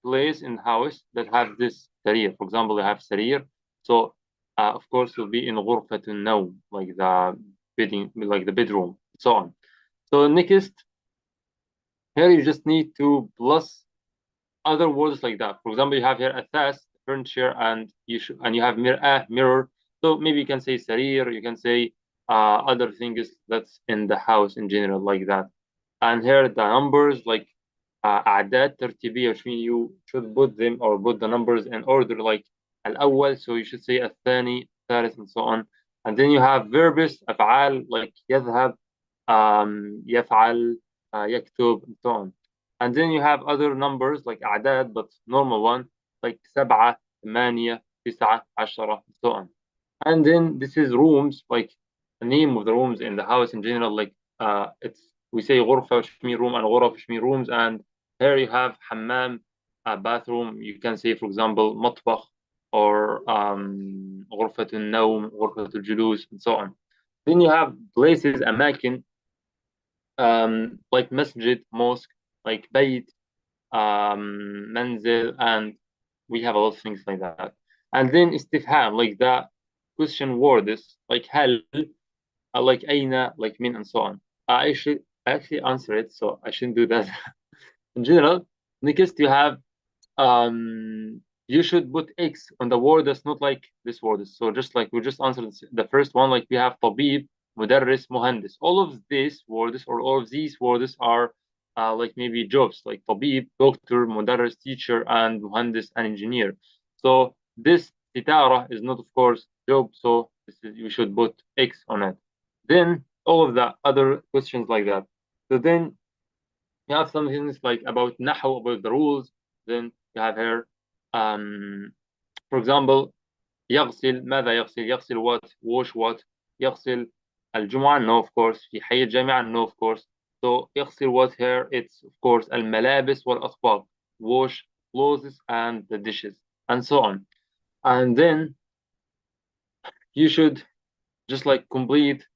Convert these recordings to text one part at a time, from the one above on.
place in the house that has this sarir. For example, you have sarir. So, of course, it will be in غرفة النوم, like the bedding, like the bedroom, so on. So next, here you just need to plus other words like that. For example, you have here athas, furniture, and you have mirror. So maybe you can say sarir, you can say other things that's in the house in general, like that. And here the numbers like أعداد ترتيبية, which means you should put them or put the numbers in order, like الأول, so you should say الثاني, الثالث, and so on. And then you have verbs, أفعال, like يذهب, يفعل, يكتب, and so on. And then you have other numbers like أعداد, but normal one, like سبعة, ثمانية, تسعة, عشرة, and so on. And then this is rooms, like the name of the rooms in the house in general, like we say غرفة, which means room, and غرف, which means rooms. And here you have حمام, bathroom. You can say, for example, مطبخ, or غرفة النوم, غرفة الجلوس, and so on. Then you have places, أماكن, like masjid, mosque, like بيت, منزل, and we have a lot of things like that. And then استفهام, like the question words, like هل, like أين, like min, and so on. I actually answer it, so I shouldn't do that. In general, next you have you should put X on the word that's not like this word. So just like we just answered the first one, like we have طبيب, مدرس, مهندس. All of these words or all of these words are like maybe jobs, like طبيب, doctor, مدرس, teacher, and مهندس, an engineer. So this ستارة is not, of course, job, so you should put X on it. Then all of the other questions like that. So then you have some things like about نحو, about the rules. Then you have here, for example, يغسل, ماذا يغسل, يغسل what, wash what, يغسل الجمعة, no, of course, في حي الجامعة, no, of course. So يغسل what here, it's of course الملابس والأطباق, wash clothes and the dishes, and so on. And then you should just like complete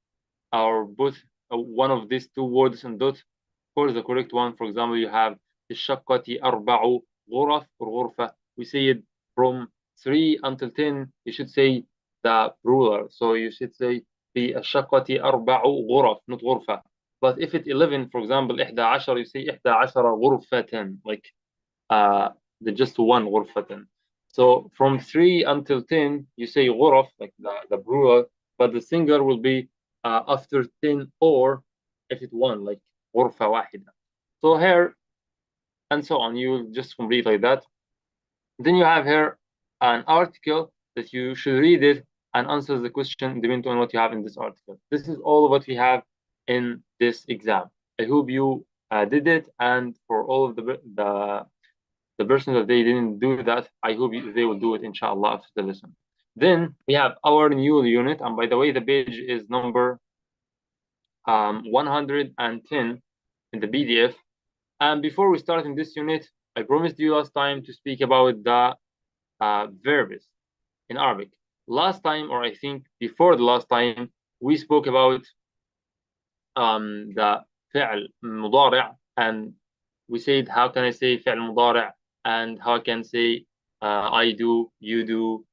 or put one of these two words in dot. Of course, the correct one, for example, you have الشقة أربع غرف or غرفة. We say it from 3 until 10. You should say the plural. So you should say في الشقة أربع غرف, not غرفة. But if it's 11, for example, إحدى عشر, you say إحدى عشر غرفة, like the just one غرفة. So from 3 until 10, you say غرف, like the plural, but the singular will be after 10, or if it's one, like غرفة واحدة. So here, and so on, you will just complete like that. Then you have here an article that you should read it and answer the question depending on what you have in this article. This is all what we have in this exam. I hope you did it, and for all of the persons that they didn't do that, I hope they will do it, inshallah, after the lesson. Then we have our new unit, and by the way, the page is number 110 in the PDF. And before we start in this unit, I promised you last time to speak about the verbs in Arabic. Last time, or I think before the last time, we spoke about the فعل مضارع, and we said how can I say فعل مضارع, and how I can say I do, you do,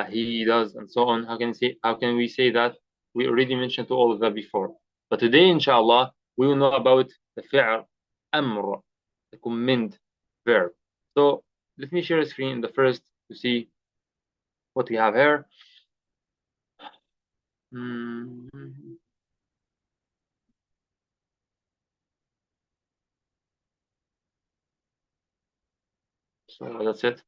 he does, and so on. How can we say that? We already mentioned all of that before. But today, inshallah, we will know about the فعل أمر, the command verb. So let me share a screen the first to see what we have here. So that's it.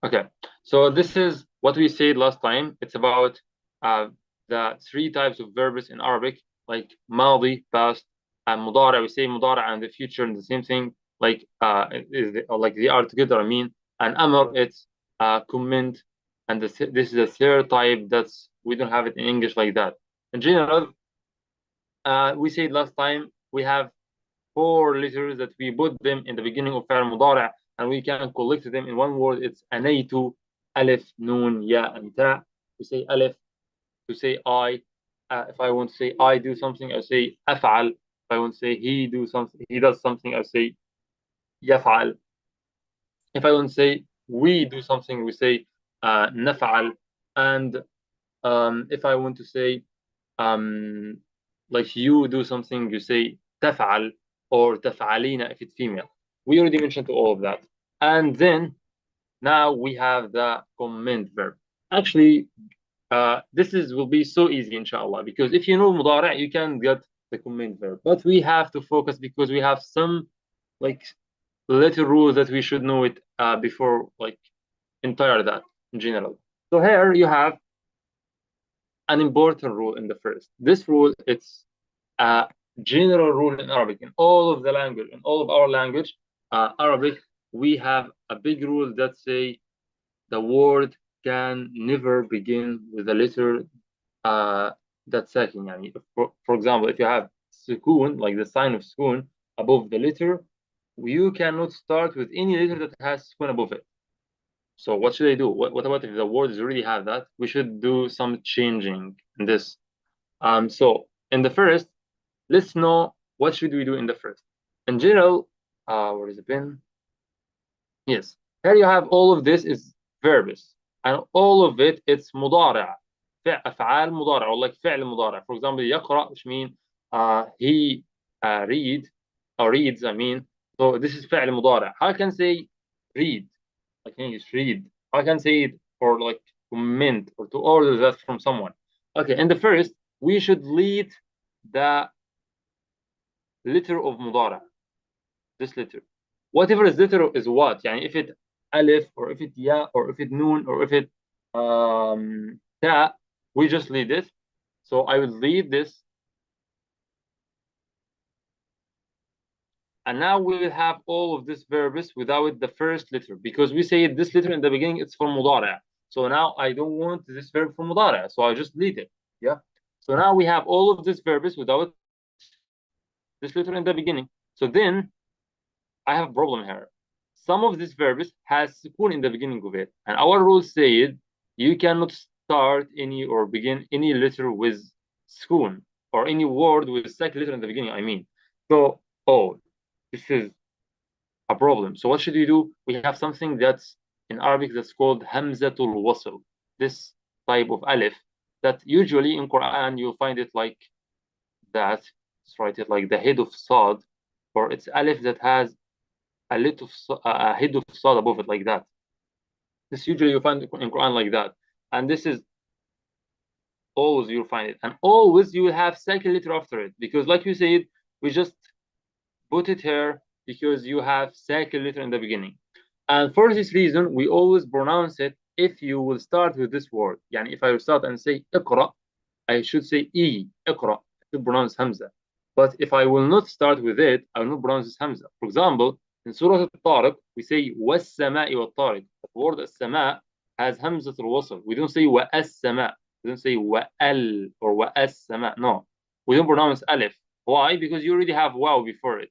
Okay, so this is what we said last time. It's about the 3 types of verbs in Arabic, like ماضي, past, and مضارع. We say مضارع and the future and the same thing, like like they are together, I mean. And أمر, it's command, and this is the 3rd type that's we don't have it in English like that. In general, we said last time we have 4 letters that we put them in the beginning of فعل مضارع, and we can collect them in one word. It's أنيت, ألف, نون, ياء, and تاء. We say ألف, to say I. If I want to say I do something, I say أفعل. If I want to say he does something, I say يفعل. If I want to say we do something, we say نفعل. And if I want to say like you do something, you say تفعل or تفعلين if it's female. We already mentioned all of that. And then now we have the comment verb. Actually, this will be so easy, inshallah, because if you know mudari', you can get the comment verb. But we have to focus because we have some like little rules that we should know it before like entire that in general. So here you have an important rule in the first. This rule, it's a general rule in Arabic, in all of the language, in all of our language, Arabic, we have a big rule that say the word can never begin with a letter that's sakin. Yani, for example, if you have sukoon, like the sign of sukoon above the letter, you cannot start with any letter that has sukoon above it. So what should I do? What about if the words already have that? We should do some changing in this. So in the first, let's know what should we do in the first. In general, where is the pen? Yes, here you have all of this is verbs, and all of it it's مضارع, أفعال مضارع, or like فعل مضارع. For example, يقرأ, which means he read or reads. I mean, so this is فعل مضارع. How can I say read? Like in English, read. How can I say it or like comment or to order that from someone? Okay, in the first, we should lead the letter of مضارع. This letter. Whatever is letter is what? يعني if it alif or if it ya or if it noon or if it ta, we just lead it. So I will lead this. And now we will have all of these verbs without the first letter because we say this letter in the beginning, it's for مضارع. So now I don't want this verb for مضارع, so I just lead it. Yeah. So now we have all of these verbs without this letter in the beginning. So then I have a problem here. Some of these verbs has sukoon in the beginning of it, and our rule said you cannot start any or begin any letter with sukoon or any word with second letter in the beginning. I mean, so this is a problem. So what should we do? We have something that's in Arabic that's called hamzatul wasl. This type of alif that usually in Quran you'll find it like that. Let's write it like the head of sad, or it's alif that has a little a head of sad above it like that. This usually you find in Quran like that, and this is always you'll find it, and always you will have second letter after it because, like you said, we just put it here because you have second letter in the beginning, and for this reason we always pronounce it. If you will start with this word, يعني if I will start and say اقرأ, I should say اقرأ to pronounce hamza. But if I will not start with it, I will not pronounce this hamza. For example, in Surah Al-Tariq, we say وَالسَّمَاءِ وَالطَّارِقِ. The word السماء has hamza al-wasl. We don't say وَالسَّمَاء. We don't say وَال or وَالسَّمَاء. No, we don't pronounce alif. Why? Because you already have waw before it.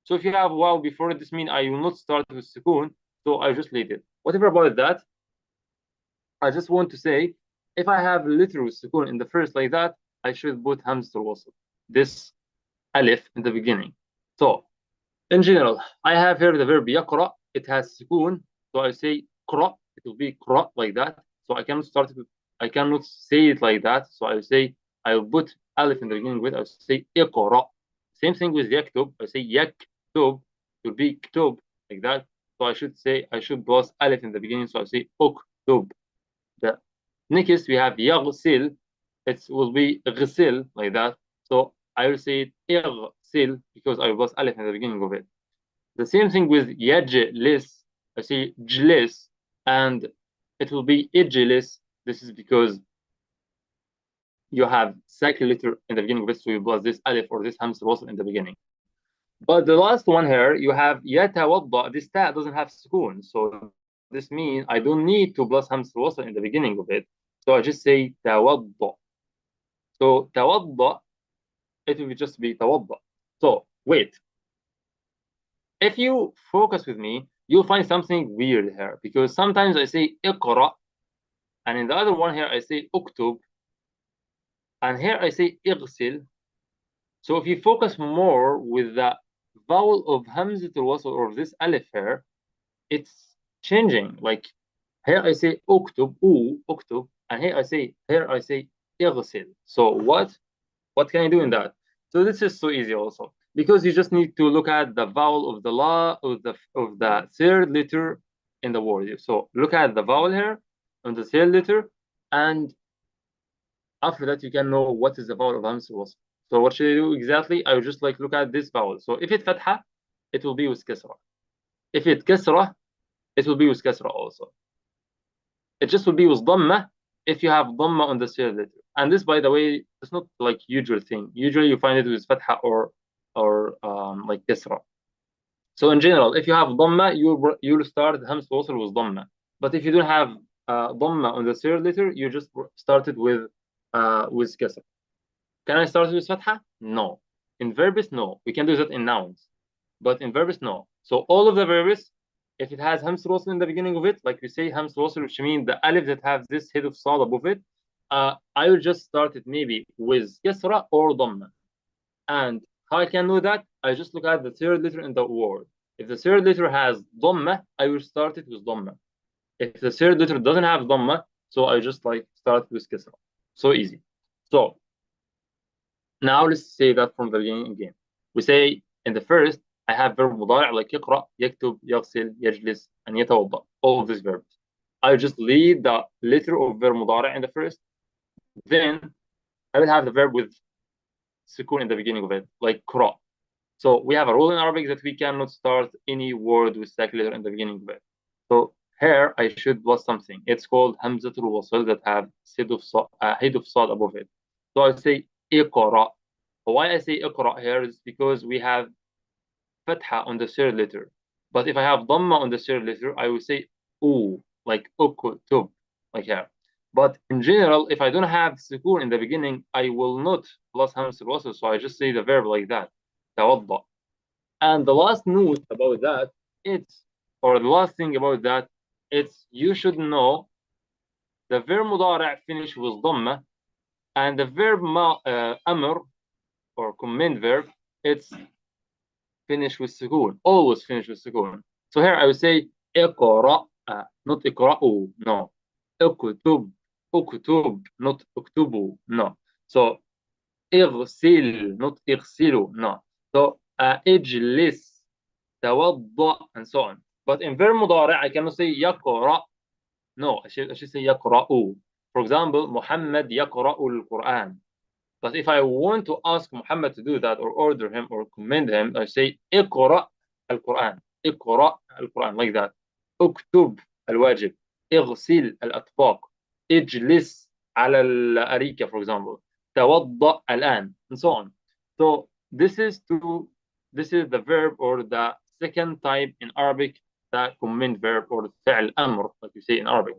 So if you have waw before it, this means I will not start with sukoon. So I just leave it. Whatever about that, I just want to say, if I have literal sukoon in the first like that, I should put hamza al-wasl, this alif in the beginning. So in general, I have here the verb يقرأ. It has sukoon, so I say قرأ. It will be قرأ like that. So I cannot start it. I cannot say it like that. So I will say I will put alif in the beginning with. I will say اقرأ. Same thing with يكتب. I say يكتب. It will be كتب like that. So I should plus alif in the beginning. So I say اكتب. The next we have يغسل. It will be غسل like that. So I will say it اغسل because I will plus alif in the beginning of it. The same thing with يجلس. I say جلس, and it will be اجلس. This is because you have second letter in the beginning of it, so you plus this alif or this hamza wasl in the beginning. But the last one here, you have يتوضأ. This ta doesn't have sukoon, so this means I don't need to plus hamza wasl in the beginning of it. So I just say توضأ. So توضأ, it will just be توضأ. So wait. If you focus with me, you'll find something weird here because sometimes I say اقرأ, and in the other one here I say اكتب, And here I say اغسل. So if you focus more with the vowel of Hamzat al-Wasl or this alif here, it's changing. Like here I say اكتب, اكتب, and here I say اغسل. So what can I do in that? So this is so easy also, because you just need to look at the vowel of the la of the third letter in the word. So look at the vowel here on the third letter, and after that you can know what is the vowel of Hamza al-Wasl. So what should I do exactly? I will just like look at this vowel. So if it's fatha, it will be with kasra. If it's kasra, it will be with kasra also. It just will be with dhamma if you have dhamma on the third letter. And this, by the way, it's not like usual thing. Usually you find it with fatha or like kasra. So in general, if you have dhamma, you'll start hamza wasl with dhamma. But if you don't have dhamma on the third letter, you just started with kasra. Can I start with fatha? No. In verbs, no. We can do that in nouns. But in verbs, no. So all of the verbs, if it has hamza wasl in the beginning of it, like we say hamza wasl, which means the alif that has this head of sad above it, I will just start it maybe with kasra or dhamma. And how I can know that? I just look at the third letter in the word. If the third letter has dhamma, I will start it with dhamma. If the third letter doesn't have dhamma, so I just like start with kasra. So easy. So now let's say that from the beginning again. We say in the first, I have verb مضارع like يقرأ, يكتب, يغسل, يجلس, and يتوضأ. All of these verbs. I just leave the letter of verb مضارع in the first. Then I will have the verb with sukun in the beginning of it, like قرأ. So we have a rule in Arabic that we cannot start any word with second letter in the beginning of it. So here I should plus something. It's called hamzatul wasl that have head of sad above it. So I say اقرأ. Why I say اقرأ here is because we have fatha on the third letter. But if I have dhamma on the third letter, I will say oo, like uktub, like here. But in general, if I don't have sukun in the beginning, I will not plus hamzatul wasl. So I just say the verb like that. توضأ. And the last note about that, the last thing about that, it's you should know the verb مضارع finish with dhamma, and the verb amr or command verb, it's finish with sukun, always finish with sukun. So here I would say اقرأ, not اقرأوا, no. اكتب, اكتب, not اكتبوا, no. So اغسل, not اغسلوا, no. So اجلس, توضأ, and so on. But in verb مضارع, I cannot say يقرأ. No, I should say يقرأوا. For example, Muhammad يقرأ القرآن. But if I want to ask Muhammad to do that or order him or command him, I say اقرأ القرآن. اقرأ القرآن, like that. اكتب الواجب. اغسل الأطباق. اجلس على الأريكة, for example. توضأ الآن, and so on. So this is the verb or the second type in Arabic, the command verb or فعل أمر, like you say in Arabic.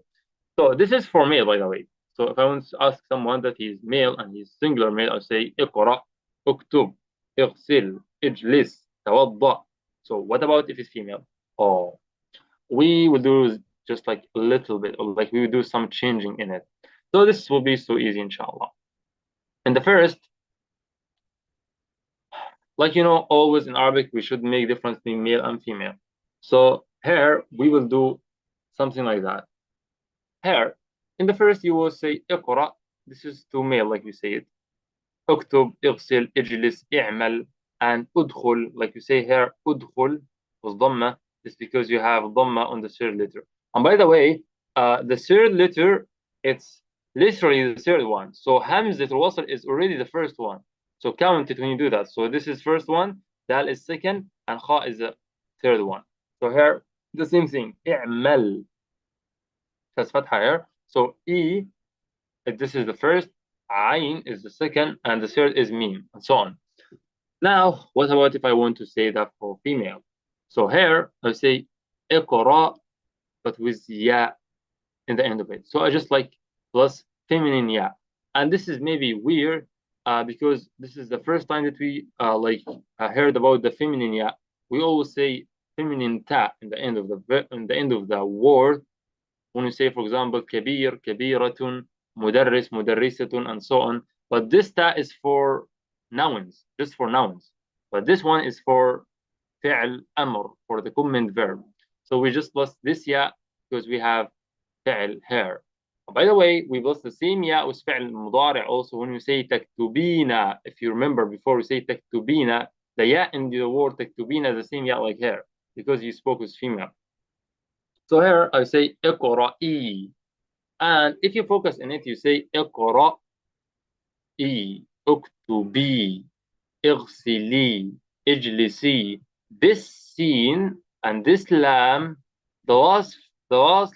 So this is for male, by the way. So if I want to ask someone that he's male and he's singular male, I say اقرأ, اكتب, اغسل, اجلس, توضأ. So what about if it's female? Oh, we will do just like a little bit, or like we will do some changing in it. So this will be so easy, inshallah. And the first, like always in Arabic, we should make difference between male and female. So here we will do something like that. Here, in the first, you will say اقرأ. This is to male, like we say it. اكتب, اغسل, اجلس, اعمل, and ادخل, like you say here, ادخل with dhamma. It's because you have dhamma on the third letter. And by the way, the third letter, it's literally the third one. So hamzatul wasl is already the first one. So count it when you do that. So this is first one, dal is second, and kha is the third one. So here, the same thing. اعمل. That's fatha here. So E, this is the first, Ain is the second, and the third is Mim, and so on. Now, what about if I want to say that for female? So here, I say اقرأ, but with Ya in the end of it. So I just like plus feminine Ya. And this is maybe weird because this is the first time that we heard about the feminine Ya. We always say feminine Ta in the end of the word. When you say, for example, كبير, كبيرة, مدرس, مدرسة, and so on, but this ta is for nouns, just for nouns. But this one is for فعل أمر, for the comment verb. So we just plus this ya because we have فعل hair. By the way, we plus the same ya with فعل المضارع also when we say تكتبين. If you remember before we say تكتبين, the ya in the word تكتبين is the same ya like hair because you spoke with female. So here I say اقرأي. And if you focus on it, you say اقرأي, اكتبي, اغسلي, اجلسي. This scene and this lam, the last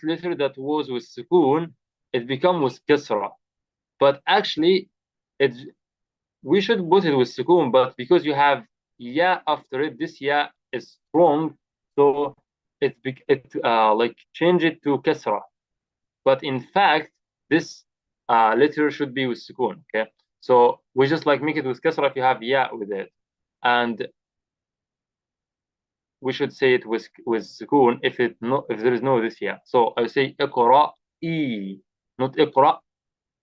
letter that was with sukoon, it become with kasra. But actually, we should put it with sukoon, but because you have ya after it, this ya is strong, so it like change it to kasra. But in fact, this letter should be with sukoon. Okay, so we just like make it with kasra if you have ya with it, and we should say it with sukoon if there is no this ya. So I say اقرأي, not اقرأ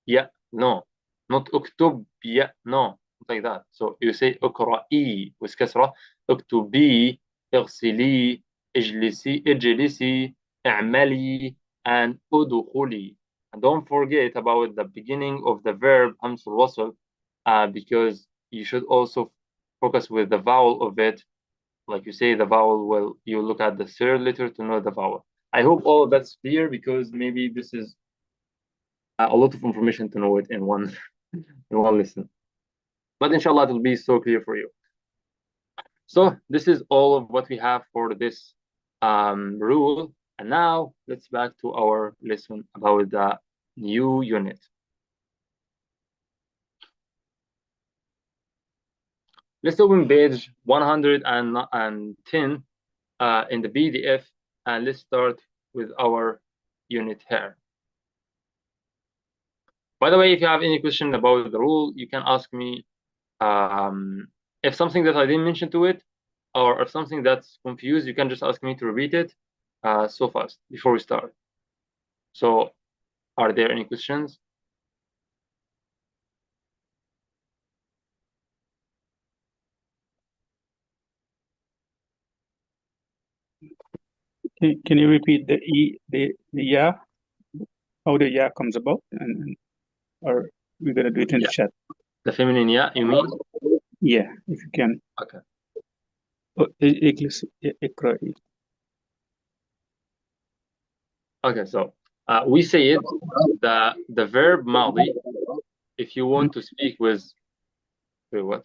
ya, no, not اكتب ya, no, like that. So you say اقرأي with kasra, اكتبي, اغسلي, اجلسي, اعملي, and ادخلي. And don't forget about the beginning of the verb همس الوصل, because you should also focus with the vowel of it. Like you say the vowel, well, you look at the third letter to know the vowel. I hope all of that's clear because maybe this is a lot of information to know it in one lesson. But inshallah, it will be so clear for you. So this is all of what we have for this rule. And now let's back to our lesson about the new unit. Let's open page 110 in the PDF, and let's start with our unit here. By the way, if you have any question about the rule, you can ask me. If something that I didn't mention to it, or if something that's confused, you can just ask me to repeat it so fast before we start. So, are there any questions? Can you repeat the ya, how the ya comes about, or we're gonna do it in the chat? The feminine ya, you mean? Yeah, if you can. Okay. Okay, so we say it the verb ماضي. If you want to speak with what?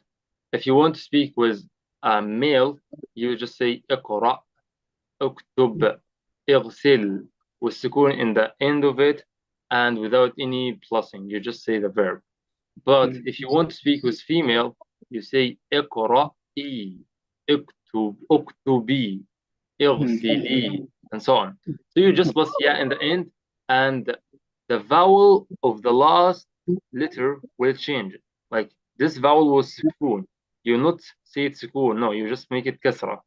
If you want to speak with male, you just say اقرأ, اكتب, اغسل, with sukoon in the end of it and without any plussing. You just say the verb. But if you want to speak with female, you say اقرأي, اكتبي, اغسلي, and so on. So you just plus ya in the end, and the vowel of the last letter will change. Like this vowel was sukoon. You not say it sukoon. No, you just make it kasra.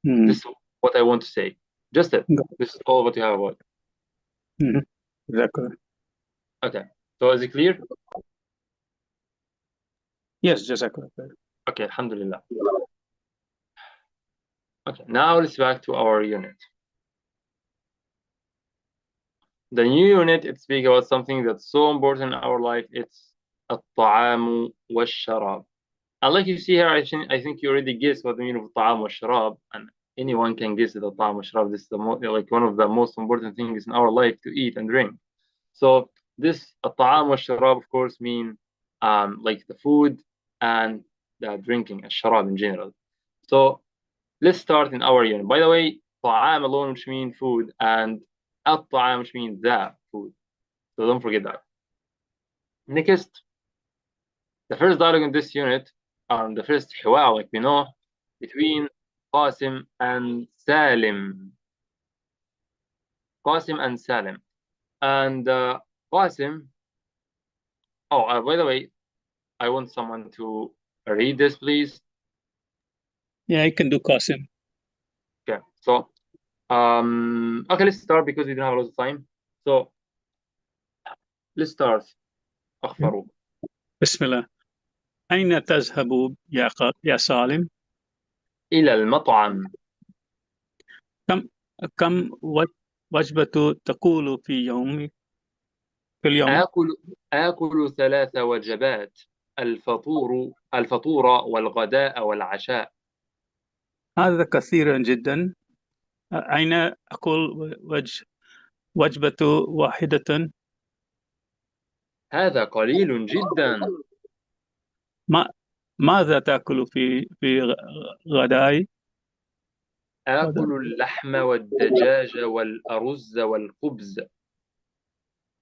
This is what I want to say. Just it. This is all what you have about. Exactly. Okay. So is it clear? Yes, exactly. Okay, alhamdulillah. Okay, now let's back to our unit. The new unit, it speaks about something that's so important in our life. It's الطعام والشراب. And like you see here, I think you already guessed what the meaning of الطعام والشراب, and anyone can guess that الطعام والشراب, this is like one of the most important things in our life to eat and drink. So this الطعام والشراب, of course, mean like the food and the drinking, الشراب in general. So let's start in our unit. By the way, طعام alone, which means food, and الطعام, which means the food. So don't forget that. Next, the first dialogue in this unit, the first حوار, like we know, between Qasim and Salim. Qasim and Salim. And Qasim, by the way, I want someone to read this, please. Yeah, I can do Qasim. Okay, so okay, let's start because we don't have a lot of time. So let's start. أخ فاروق. بسم الله. أين تذهب يا سالم؟ إلى المطعم. كم كم وجبة تأكل في اليوم؟ آكل 3 وجبات: الفطور والغداء والعشاء. هذا كثير جدا. أين أكل وجبة واحدة؟ هذا قليل جدا. ما ماذا تأكل في غداء؟ آكل اللحم والدجاج والأرز والخبز.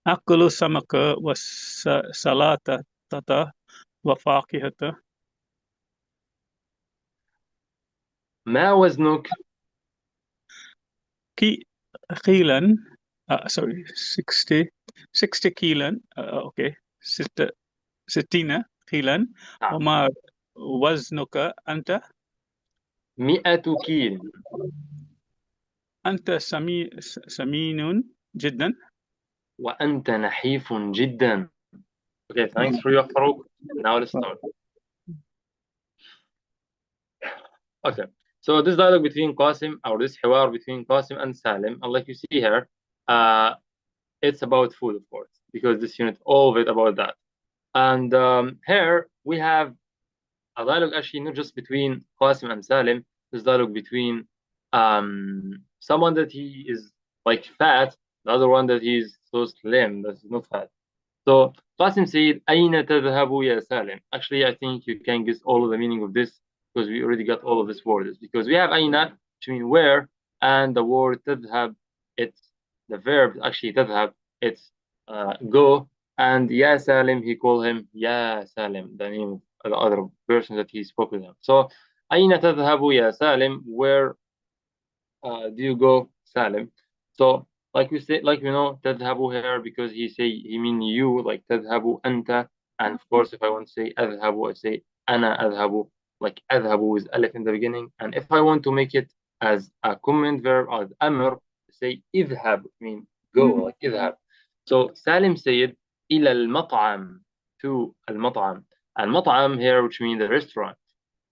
أكل سمك وسلطة وفاكهة. ما وزنك؟ كي قيلا سوري 60 كيلا. أوكي 60 كيلا. نعم. وما وزنك أنت؟ 100 كيل. أنت سمين جدا. وأنت نحيف جدا. Okay, thanks for your Farouk. Now let's start. Okay, so this dialogue between Qasim, or this حوار between Qasim and Salim, and like you see here, it's about food, of course, because this unit, all of it about that. And here we have a dialogue actually not just between Qasim and Salim, this dialogue between someone that he is like fat, the other one that he's so slim, that's not fat. So Qasim said, أين تذهب يا Salim? Actually, I think you can guess all of the meaning of this because we already got all of these words. Because we have أين, which means where, and the word تذهب, it's the verb, actually تذهب, it's go, and Ya Salim, he called him Ya Salim, the name of the other person that he spoke with him. So أين تذهب يا Salim? Where do you go, Salim? So like we say, like we know, تذهب here because he mean you, like تذهب أنت. And of course, if I want to say أذهب, I say أنا أذهب, like أذهب with ألف in the beginning. And if I want to make it as a command verb, as أمر, say اذهب, mean go, like اذهب. So Salim said إلى المطعم, to المطعم. And مطعم here, which means the restaurant.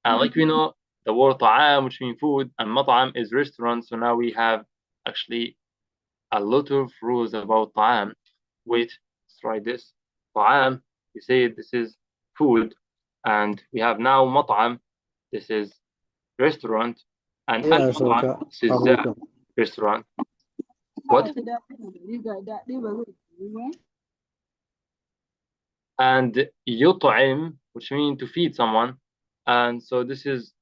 And like we know, the word طعام, which means food, and مطعم is restaurant. So now we have actually a lot of rules about طعام. Wait, let's try this. طعام, we say this is food, and we have now مطعم, this is restaurant, and يا المطعم, شوكة this is أخوك. restaurant. What? And يطعم, which means to feed someone. And so this is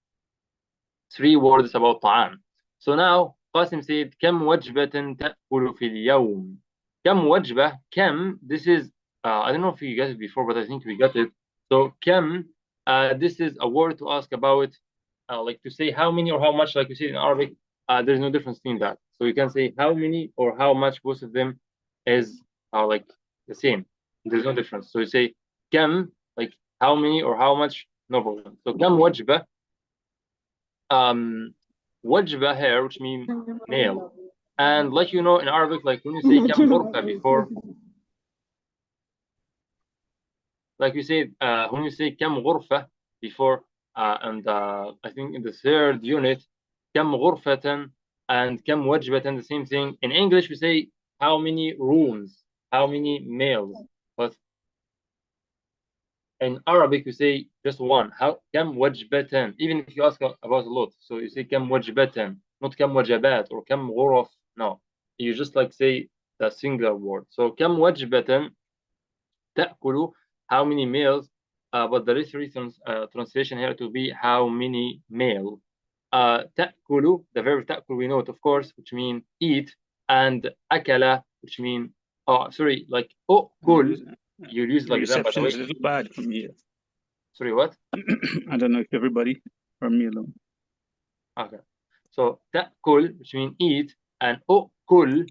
3 words about طعام. So now Qasim said كم وجبة تأكل في اليوم? كم وجبة, كم, this is I don't know if you got it before, but I think we got it. So كم, this is a word to ask about, like to say how many or how much, like you see in Arabic. There's no difference in that. So you can say how many or how much, both of them is like the same. There's no difference. So you say كم, like how many or how much, no problem. So كم وجبة, وجبة here, which means meal. And like you know in Arabic, like when you say كم غرفة before, like we say when you say كم غرفة before, and I think in the 3rd unit, كم غرفة and كم وجبة, the same thing. In English we say how many rooms, how many meals, but in Arabic we say just one. How كم وجبة, even if you ask about a lot, so you say كم وجبة, not كم وجبات or كم غرف. No, you just like say the singular word. So كم وجبة تأكل, how many meals, but the literary translation here to be how many meal. تأكل, the verb تأكل we know it, of course, which mean eat, and أكل, which mean sorry, like أكل, you use like that, by the Reception way. is a little bad from here. Sorry, what? I don't know if everybody or me alone. Okay. So تأكل, which means eat, and أكل.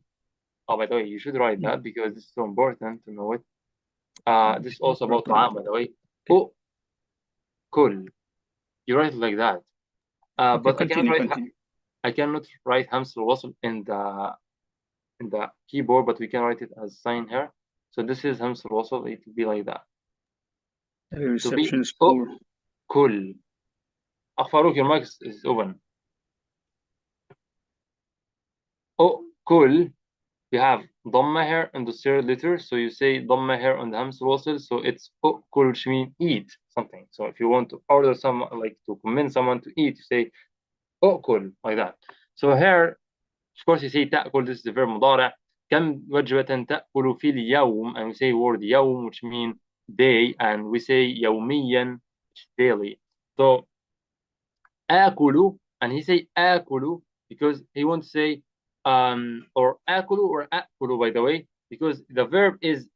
Oh, by the way, you should write that because it's so important to know it. This is also about طعام, by the way. أكل. You write it like that. But continue. I cannot write همس الوصل in the keyboard, but we can write it as sign here. So this is همس الوصل. It will be like that. The to be reception is poor. كل. Farouk, your mic is open. كل. You have ضمة here in the third letter, so you say ضمة here on the همس الوصل, so it's كل, which means eat something. So if you want to order someone, like to convince someone to eat, you say كل, like that. So here, of course, you say تأكل, this is the verb مضارع. كم وجبة تأكل في اليوم, and we say word يوم, which means day, and we say يوميا, which is daily. So آكل, and he say آكل because he wants to say or آكل or أأكل, by the way, because the verb is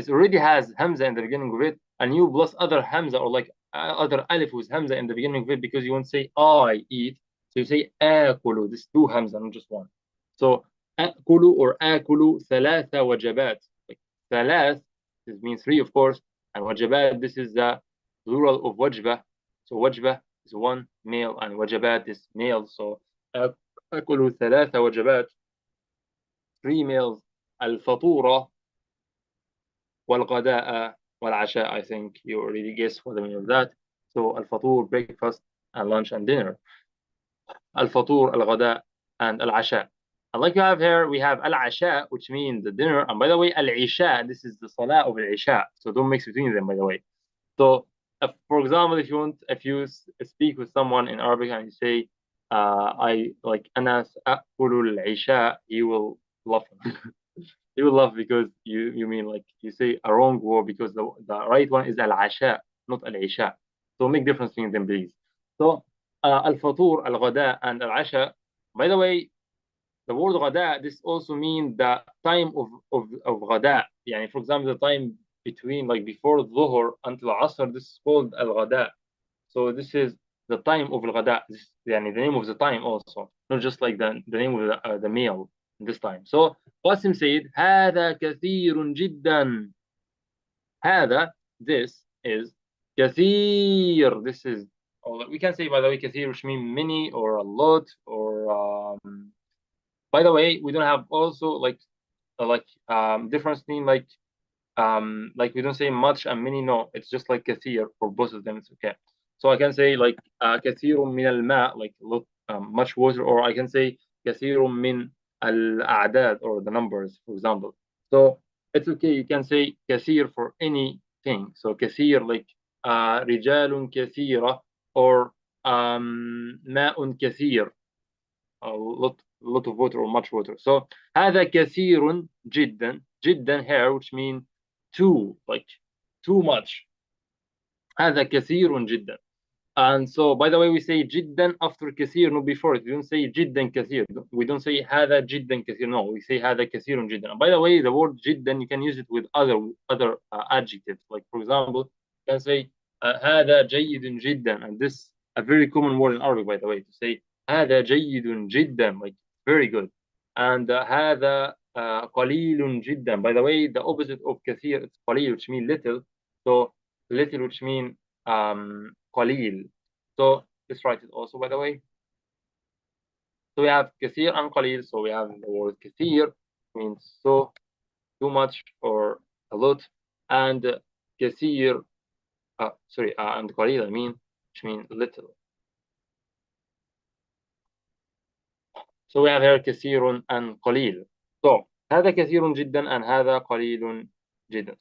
already has hamza in the beginning of it, and you plus other hamza or like other alif with hamza in the beginning of it because you want to say I eat, so you say آكل. This two hamza, not just one. So أأكل or آكل ثلاث وجبات. Like ثلاث, this means three, of course, and وجبات, this is the plural of وجبة. So وجبة is one male and وجبات is male. So أكل ثلاث وجبات, three males. الفطورة والغداء والعشاء. I think you already guessed what the meaning of that. So الفطور, breakfast and lunch and dinner. الفطور, الغداء and العشاء. And like you have here, we have العشاء, which means the dinner. And by the way, العشاء, this is the salah of العشاء. So don't mix between them, by the way. So for example, if you speak with someone in Arabic and you say, I like أنا سأكل العشاء, he will laugh. He will laugh because you mean like you say a wrong word, because the right one is al-asha, not al-isha. So make difference between them, please. So al-fatur, al-ghada, and al-asha. By the way, the word ghada, this also means the time of ghada. Yani, for example, the time between, like before dhuhr until asr, this is called al-ghada. So this is the time of al-ghada. This, yani, the name of the time also, not just like the name of the meal this time. So Qasim said, هذا كثير جدا. هذا, this is كثير. This is, or we can say, by the way, كثير, which means many or a lot, or by the way, we don't have also like difference between like we don't say much and many. No, it's just like كثير for both of them. It's okay. So I can say like كثير من الماء, like a lot, much water, or I can say كثير من الأعداد, or the numbers, for example. So it's okay. You can say كثير for anything. So كثير, like رجال كثيرة, or ماء كثير, a lot of water or much water. So هذا كثير جدا. جدا here, which means too, like too much. هذا كثير جدا. And so, by the way, we say جدا after كثير, not before it. We don't say جدا كثير. We don't say هذا جدا كثير. No, we say هذا كثير جدا. And by the way, the word جدا, you can use it with other adjectives. Like, for example, you can say هذا جيد جدا. And this a very common word in Arabic, by the way, to say هذا جيد جدا, like very good. And هذا قليل جدا. By the way, the opposite of كثير, it's قليل, which means little. So little, which means قليل. So let's write it also, by the way. So we have كثير and قليل. So we have the word كثير, means so, too much or a lot, and كثير, and قليل, I mean, which means little. So we have here كثير and قليل. So هذا كثير جدا and هذا قليل جدا.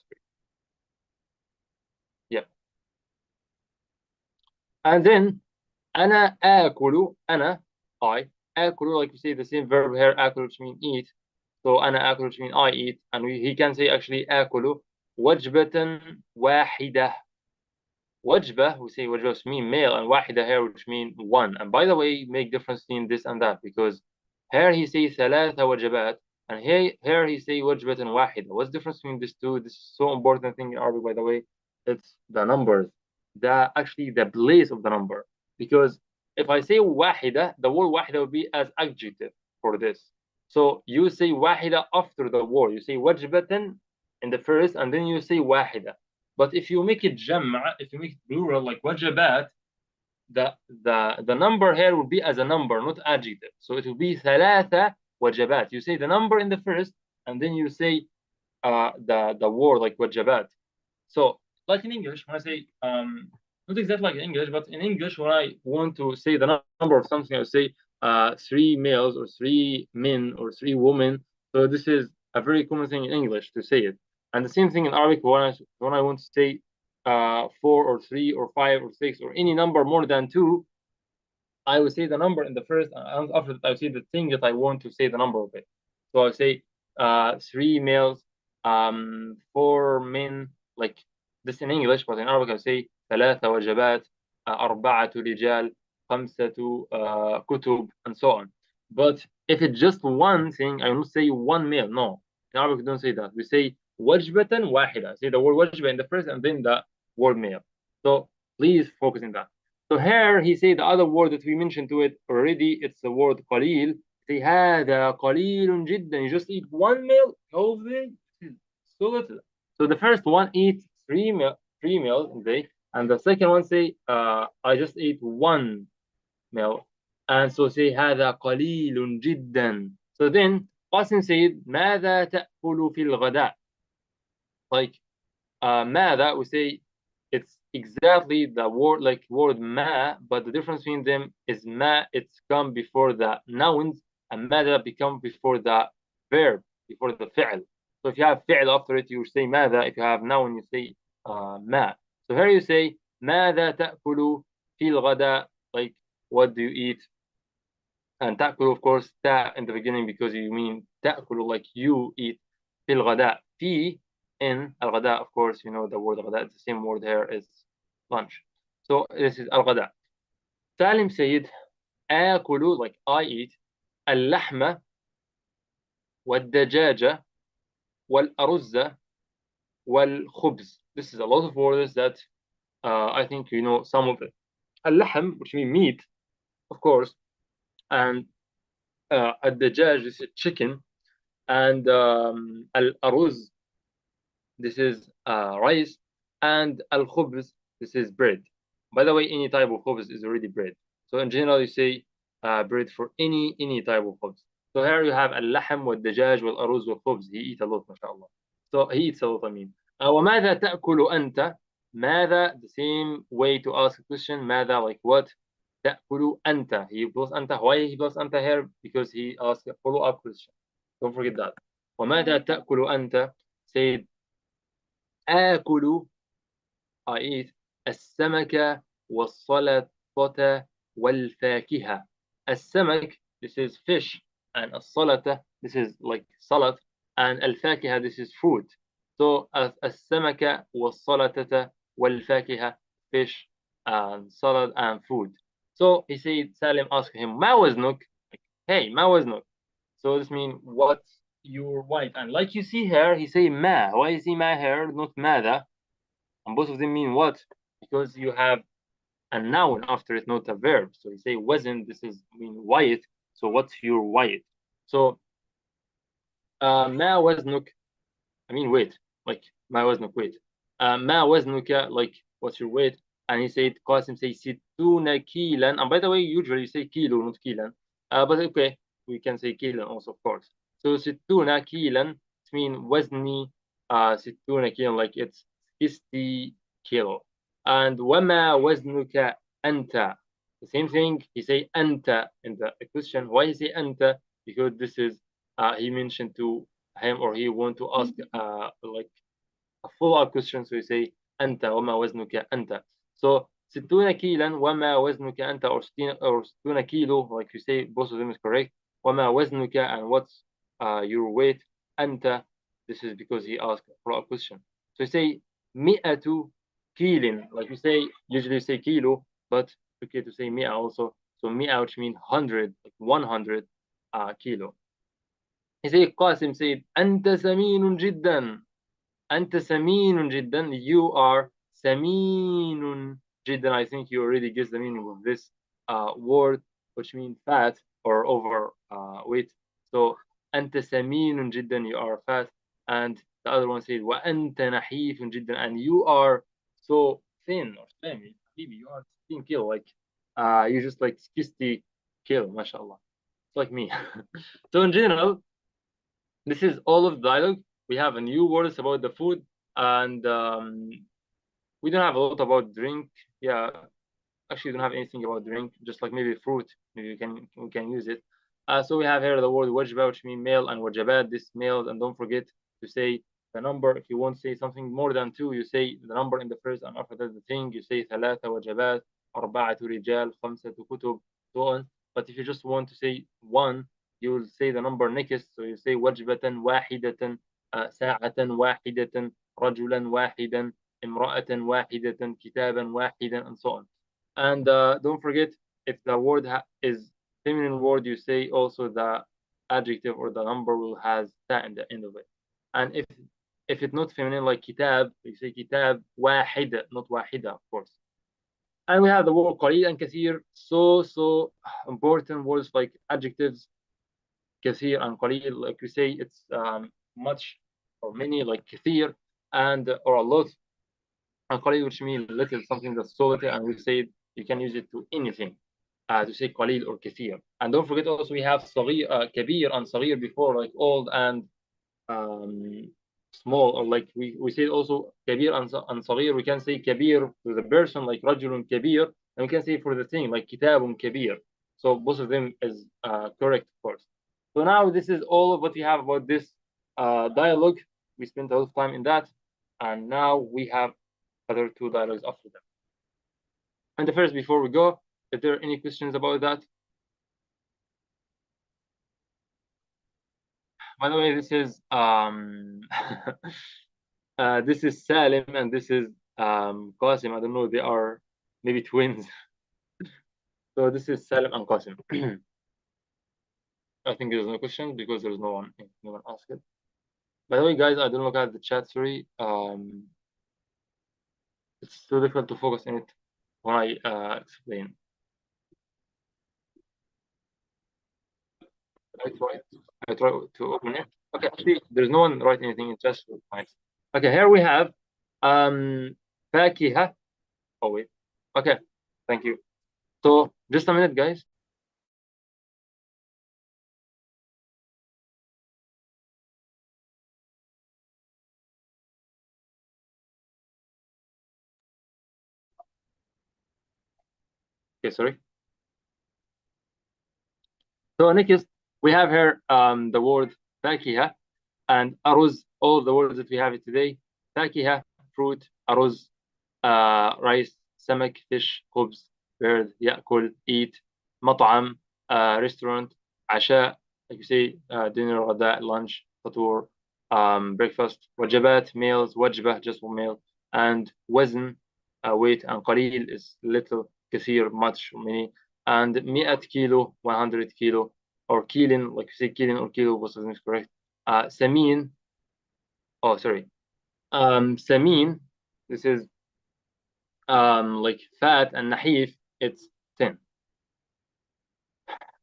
Yeah. And then أنا آكل, أنا, I, آكل, like we say the same verb here, آكل, which means eat. So أنا آكل, which means I eat. And he can say actually آكل وجبة واحدة. وجبة, we say وجبة, which means male, and واحدة here, which means one. And by the way, make difference between this and that, because here he says ثلاث وجبات, and here he say وجبة واحدة. What's the difference between these two? This is so important thing in Arabic, by the way. It's the numbers, actually the place of the number. Because if I say واحدة, the word واحدة will be as adjective for this. So you say واحدة after the word. You say وجبة in the first, and then you say واحدة. But if you make it jam'a, if you make it plural, like wajabat, the number here will be as a number, not adjective. So it will be ثلاثة wajabat. You say the number in the first, and then you say the word like wajabat. So like in English, when I say not exactly like in English, but in English, when I want to say the number of something, I would say 3 males or 3 men or 3 women. So this is a very common thing in English to say it. And the same thing in Arabic when I want to say 4 or 3 or 5 or 6 or any number more than 2, I will say the number in the first, and after that, I will say the thing that I want to say the number of it. So I'll say 3 males, 4 men, like this in English, but in Arabic I'll say ثلاثة وجبات, أربعة رجال, خمسة كتب, and so on. But if it's just one thing, I will say one male. No, in Arabic we don't say that. We say وجبة واحدة. Say the word وجبة in the first and then the word male. So please focus on that. So here he said the other word that we mentioned to it already, it's the word قليل. Say هذا قليل جدا. You just eat one meal, whole day. So little. So the first one eats three meals a day, and the second one say I just ate one meal. And so say هذا قليل جدا. So then Qasim said ماذا تأكل في الغداء? Like ماذا, we say it's exactly the word like word ma, but the difference between them is ma, it's come before the nouns, and ماذا become before the verb, before the fi'l. So if you have fi'l after it, you say ماذا. If you have noun, you say ma. So here you say ماذا تأكل في الغداء, like what do you eat? And تأكل, of course, ta in the beginning because you mean تأكل, like you eat. في الغداء, في in al-ghada, of course, you know the word al-ghada, it's the same word here is lunch. So this is al-ghada. Salim said آكل, like I eat, اللحمة والدجاجة والأرز والخبز. This is a lot of words that I think you know some of it. اللحم, which means meat, of course, and الدجاج, this is chicken, and الأرز, this is rice, and al-khubz, this is bread. By the way, any type of khubz is already bread. So in general, you say bread for any type of khubz. So here you have al-lahm wal-dajaj wal-aruz wal-khubz. He eats a lot, mashallah. So he eats a lot, I mean. وَمَاذَا تَأْكُلُ أَنْتَ? ماذا, the same way to ask a question. ماذا, like what? تأكل أنت. He plus أنت. Why he plus أنت here? Because he asked a follow-up question. Don't forget that. وَمَاذَا تَأْكُلُ أَنْت? Said آكل, I eat السمك والسلطة والفاكهة. السمك, this is fish, and السلطة, this is like salad, and الفاكهة, this is fruit. So السمك والسلطة والفاكهة, fish and salad and food. So he said, Salim asked him, ما وزنك? Like, hey, ما وزنك? So this means what's your weight? And like you see here, he say ma. Why is he ma here, not mada? And both of them mean what? Because you have a noun after it, not a verb. So you say wasn't, this is mean weight. So what's your weight? So ma waznuk, I mean weight, like ma waznuk, weight. Ma waznuka, like what's your weight? And he said, Qasim say situna kilan. And by the way, usually you say kilo, not kilan. But okay, we can say kilan also, of course. So situna kilan, it means wazni situna kilan, like it's 60 kilo. And wama waznuka anta. The same thing, he say anta in the question. Why he say anta? Because this is, he mentioned to him, or he want to ask like a follow-up question. So you say أنت وما وزنك أنت. So 60 كيلا وما وزنك أنت, or 60 kilo, like you say, both of them is correct. وما وزنك, and what's your weight? أنت, this is because he asked a follow-up question. So you say 100 كيل, like you say, usually you say kilo, but it's okay to say 100 also. So 100, which means 100, like 100 kilo. He said, Qasim said, أنت سمين جدا. أنت سمين جدا. You are سمين جدا. I think you already guessed the meaning of this word, which means fat or over weight. So أنت سمين جدا, you are fat. And the other one said وأنت نحيف جدا, and you are so thin or slim. Maybe you are 16 kilo, like you just like 60 kilo, mashallah. It's like me. So in general, this is all of the dialogue. We have a new words about the food. And we don't have a lot about drink. Yeah, actually, we don't have anything about drink. Just like maybe fruit, maybe we can use it. So we have here the word wajba, which means male, and wajabat, this male. And don't forget to say the number. If you want to say something more than two, you say the number in the first, and after that the thing, you say ثلاثة وجبات, أربعة رجال, خمسة كتب, so on. But if you just want to say one, you will say the number next. So you say وجبة واحدة, ساعة واحدة, رجلا واحدا, امرأة واحدة, كتابا واحدا, and so on. And don't forget, if the word is feminine word, you say also the adjective or the number will has ta in the end of it. And if it's not feminine, like kitab, you say kitab wahida, not wahida, of course. And we have the word qalil and kathir, so important words like adjectives, kathir and qalil. Like we say, it's much or many, like kathir, and or a lot. And qalil, which means little, something that's so little, and we say you can use it to anything. To say qalil or kathir. And don't forget also we have صغير, kabir and صغير before, like old and small, or like we say also kabir and صغير. We can say kabir to the person, like رجل كبير, and we can say for the thing like kitab كبير. So both of them is correct, of course. So now this is all of what we have about this dialogue. We spent a lot of time in that, and now we have other two dialogues after that. And the first, before we go, is there any questions about that? By the way, this is this is Salim and this is Qasim. I don't know, they are maybe twins. So this is Salim and Qasim. I think there's no question because there's no one asked it. By the way, guys, I don't look at the chat. Sorry, it's so difficult to focus on it when I explain. I try to open it. Okay, actually, there's no one write anything in chat. So nice. Okay, here we have فاكهة. Oh wait. Okay, thank you. So just a minute, guys. Okay, sorry. So next we have here the word فاكهة and aruz. All of the words that we have today: فاكهة, fruit; aruz, rice; سمك, fish; خبز, bird; يأكل, eat; مطعم, restaurant; عشاء, like you say, dinner; غداء, lunch; فطور, breakfast; وجبات, meals; وجبة, just one meal; and وزن, weight; and قليل is little; كثير, much, many; and 100 kilo, 100 kilo; or kilin, like you say kilin or kilo, both of them is correct. Samin, oh sorry, samin, this is like fat, and nahif, it's 10.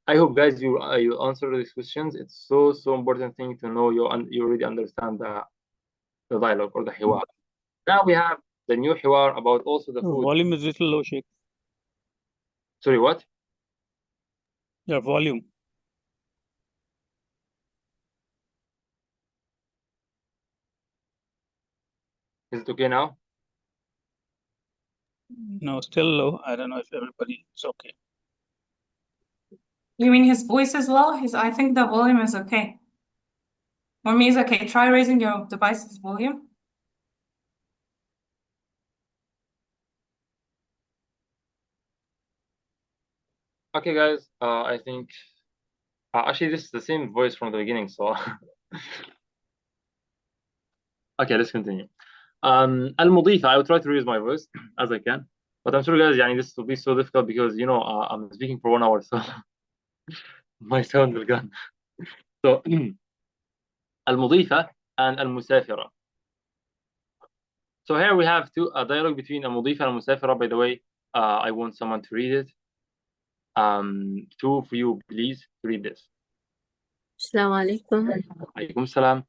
I hope, guys, you answer these questions. It's so important thing to know. You already understand the dialogue or the hiwar. Now we have the new hiwar about also the food. Volume is little low, Sheikh. Sorry, what? Your volume. Is it okay now? No, still low. I don't know if everybody is okay. You mean his voice is low? I think the volume is okay. For me, it's okay. Try raising your device's volume. Okay, guys. I think actually this is the same voice from the beginning, so okay, let's continue. المضيفة, I will try to raise my voice as I can, but I'm sure, guys, this will be so difficult because I'm speaking for 1 hour, so my sound will gone. So المضيفة and المسافرة. So here we have a dialogue between المضيفة and المسافرة. By the way, I want someone to read it. Two of you, please, read this. السلام عليكم. عليكم السلام.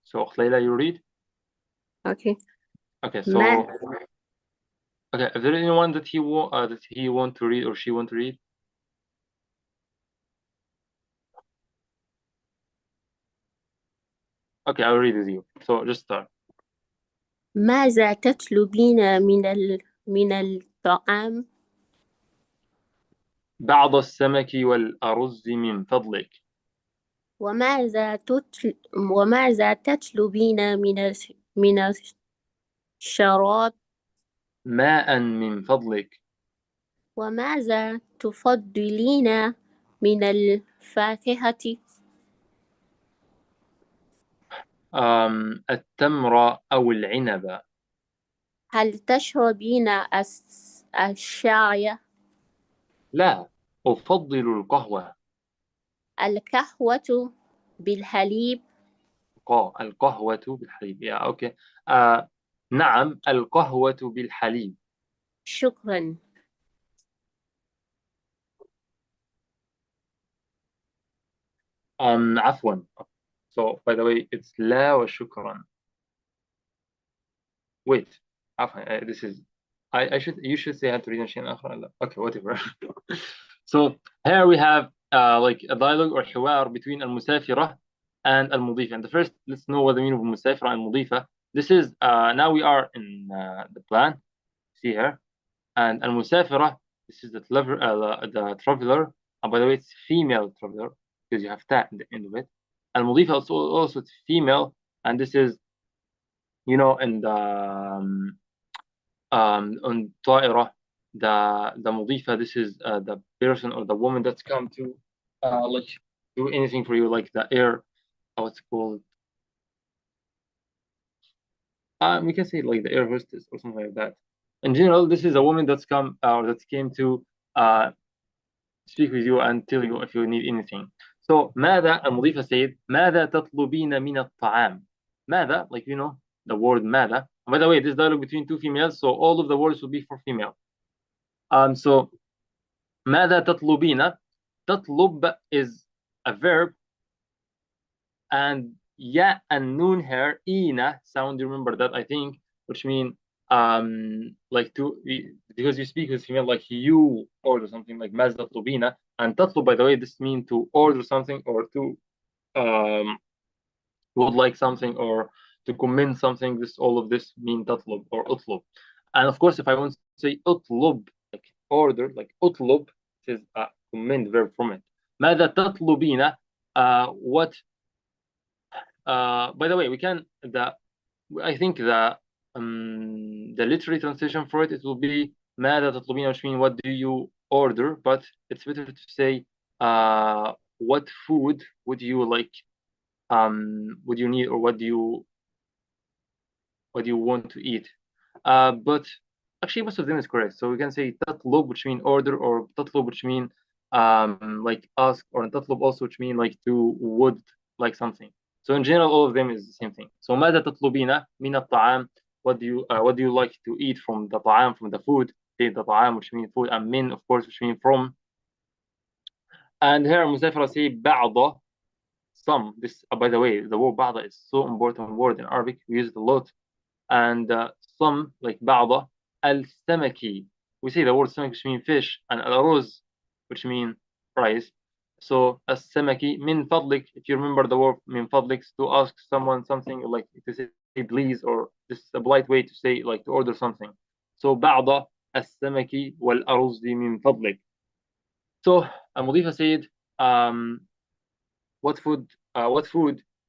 So Leila, you read. Okay. Okay, so okay, is there anyone that he want to read or she want to read? Okay, I'll read it to you. So just start. ماذا تطلبين من الطعام؟ بعض السمك والأرز من فضلك. وماذا تطلبين من الشراب؟ ماء من فضلك. وماذا تفضلين من الفاكهة؟ التمر أو العنب. هل تشربين الشاي؟ لا، أفضل القهوة. القهوة بالحليب؟ القهوة بالحليب. أوكي. نعم، القهوة بالحليب. شكرا. عفوا. So by the way, it's لا وشكرا. Wait. عفوا. This is you should say I have to read شيء آخر. لا. Okay, whatever. So here we have like a dialogue or حوار between المسافرة and المضيفة. And the first, let's know what the meaning of المسافرة and المضيفة. This is now we are in the plan. See here, and المسافرة, this is the traveler. And by the way, it's female traveler because you have ta at the end of it. المضيفة also it's female, and this is, you know, in the on طائرة, the مضيفة, this is the person or the woman that's come to like do anything for you, like the air, what's it called? We can say like the air hostess or something like that. In general, this is a woman that's come or that came to speak with you and tell you if you need anything. So ماذا, المضيفة said ماذا تطلبين من الطعام. ماذا, like, you know, the word ماذا. And by the way, this dialogue between two females, so all of the words will be for female. So ماذا تطلبين. تطلب is a verb, and ya and noon here, ina sound, you remember that, I think, which mean like to, because you speak with female, like you order something, like ماذا تطلبين. And tatlub, by the way, this mean to order something or to would like something or to commend something. This, all of this mean tatlub or utlub. And of course, if I want to say utlub, like order, like utlub, it is a commend verb from it. ماذا تطلبين. What by the way, we can, I think the literary translation for it will be ماذا تطلبين, which means what do you order, but it's better to say what food would you like, would you need, or what do you want to eat. But actually most of them is correct, so we can say تطلب, which mean order, or تطلب, which mean like ask, or تطلب also, which mean like to would like something. So in general, all of them is the same thing. So ماذا تطلبين من الطعام, what do you like to eat from the طعام, from the food. Say the طعام, which means food, and min, of course, which means from. And here مسافرة say بعض, some. This, by the way, the word بعض is so important word in Arabic. We use it a lot. And some, like بعض. السمكي, we say the word سمك, which means fish, and الأرز, which means rice. So السمكي من فضلك, if you remember the word من فضلك, to ask someone something, like to say please, or this is a polite way to say like to order something. So بعض السمكي والأرز من فضلك. So المضيفة said what food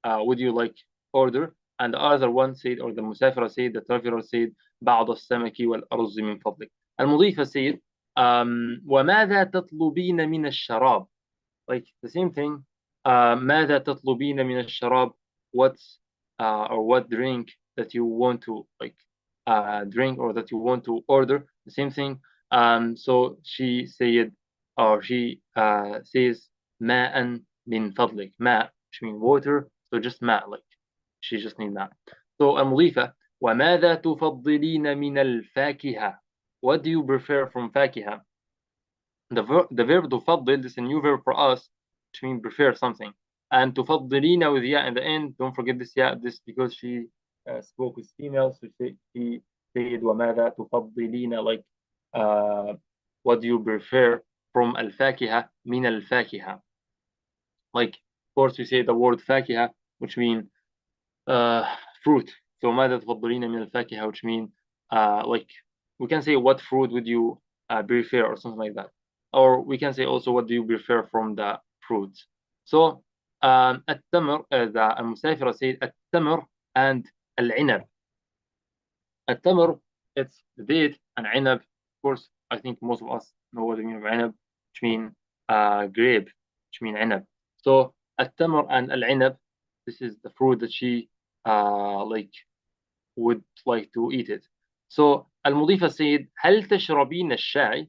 would you like order. And the other one said, or the مسافرة said, the traveler said بعض السمك والأرز من فضلك. المضيفة said وماذا تطلبين من الشراب, like the same thing. ماذا تطلبين من الشراب, what's or what drink that you want to like drink, or that you want to order, the same thing. So she said, or she says ماء من فضلك. ماء, which means water, so just ماء, like she just need ماء. So المضيفة وماذا تفضلين من الفاكهة, what do you prefer from فاكهة. The verb تفضل, this is a new verb for us, which means prefer something. And تفضلين with ya in the end, don't forget this ya, this because she spoke with females, so she said وماذا تفضلين, like what do you prefer from الفاكهة, من الفاكهة. Like, of course, we say the word فاكهة, which means fruit. So ماذا تفضلين من الفاكهة, which mean like we can say what fruit would you prefer or something like that, or we can say also what do you prefer from the fruits. So التمر, the المسافرة said التمر and العنب. التمر, it's the date, and عنب, of course, I think most of us know what the meaning of عنب, which mean grape, which mean عنب. So التمر and العنب, this is the fruit that she like would like to eat it. So المضيفة said هل تشربين الشاي?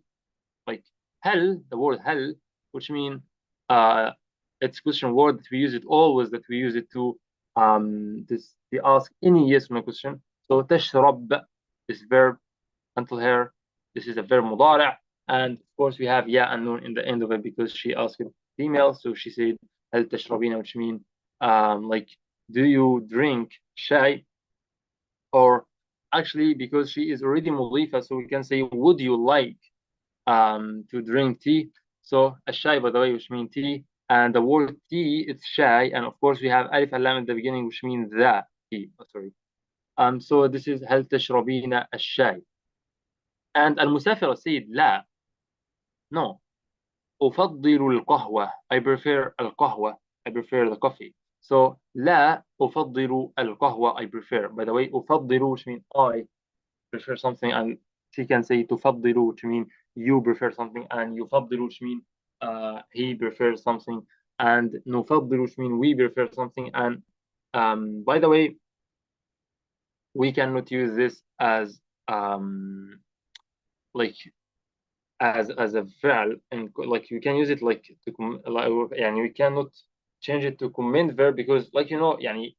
Like هل, the word هل, which mean it's question word that we use it always, that we use it to we ask any yes or no question. So تشرب, this verb until here, this is a verb مضارع, and of course we have ya and nun in the end of it because she asked female, so she said هل تشربين, which mean like do you drink شاي, or actually because she is already مضيفة, so we can say would you like to drink tea. So الشاي, by the way, which means tea, and the word tea, it's شاي, and of course we have alif and lam at the beginning, which means the tea. Oh, sorry. So this is هل تشربين الشاي. And المسافرة said لا, no. أفضل القهوة, I prefer القهوة, I prefer the coffee. So لا أفضل القهوة, I prefer. By the way, أفضل, which means I prefer something, and she can say تفضل, which means you prefer something, and يفضل, which means he prefers something, and نفضل, which means we prefer something. And by the way, we cannot use this as like as a فعل, and like you can use it like to يعني we cannot change it to comment verb, because like يعني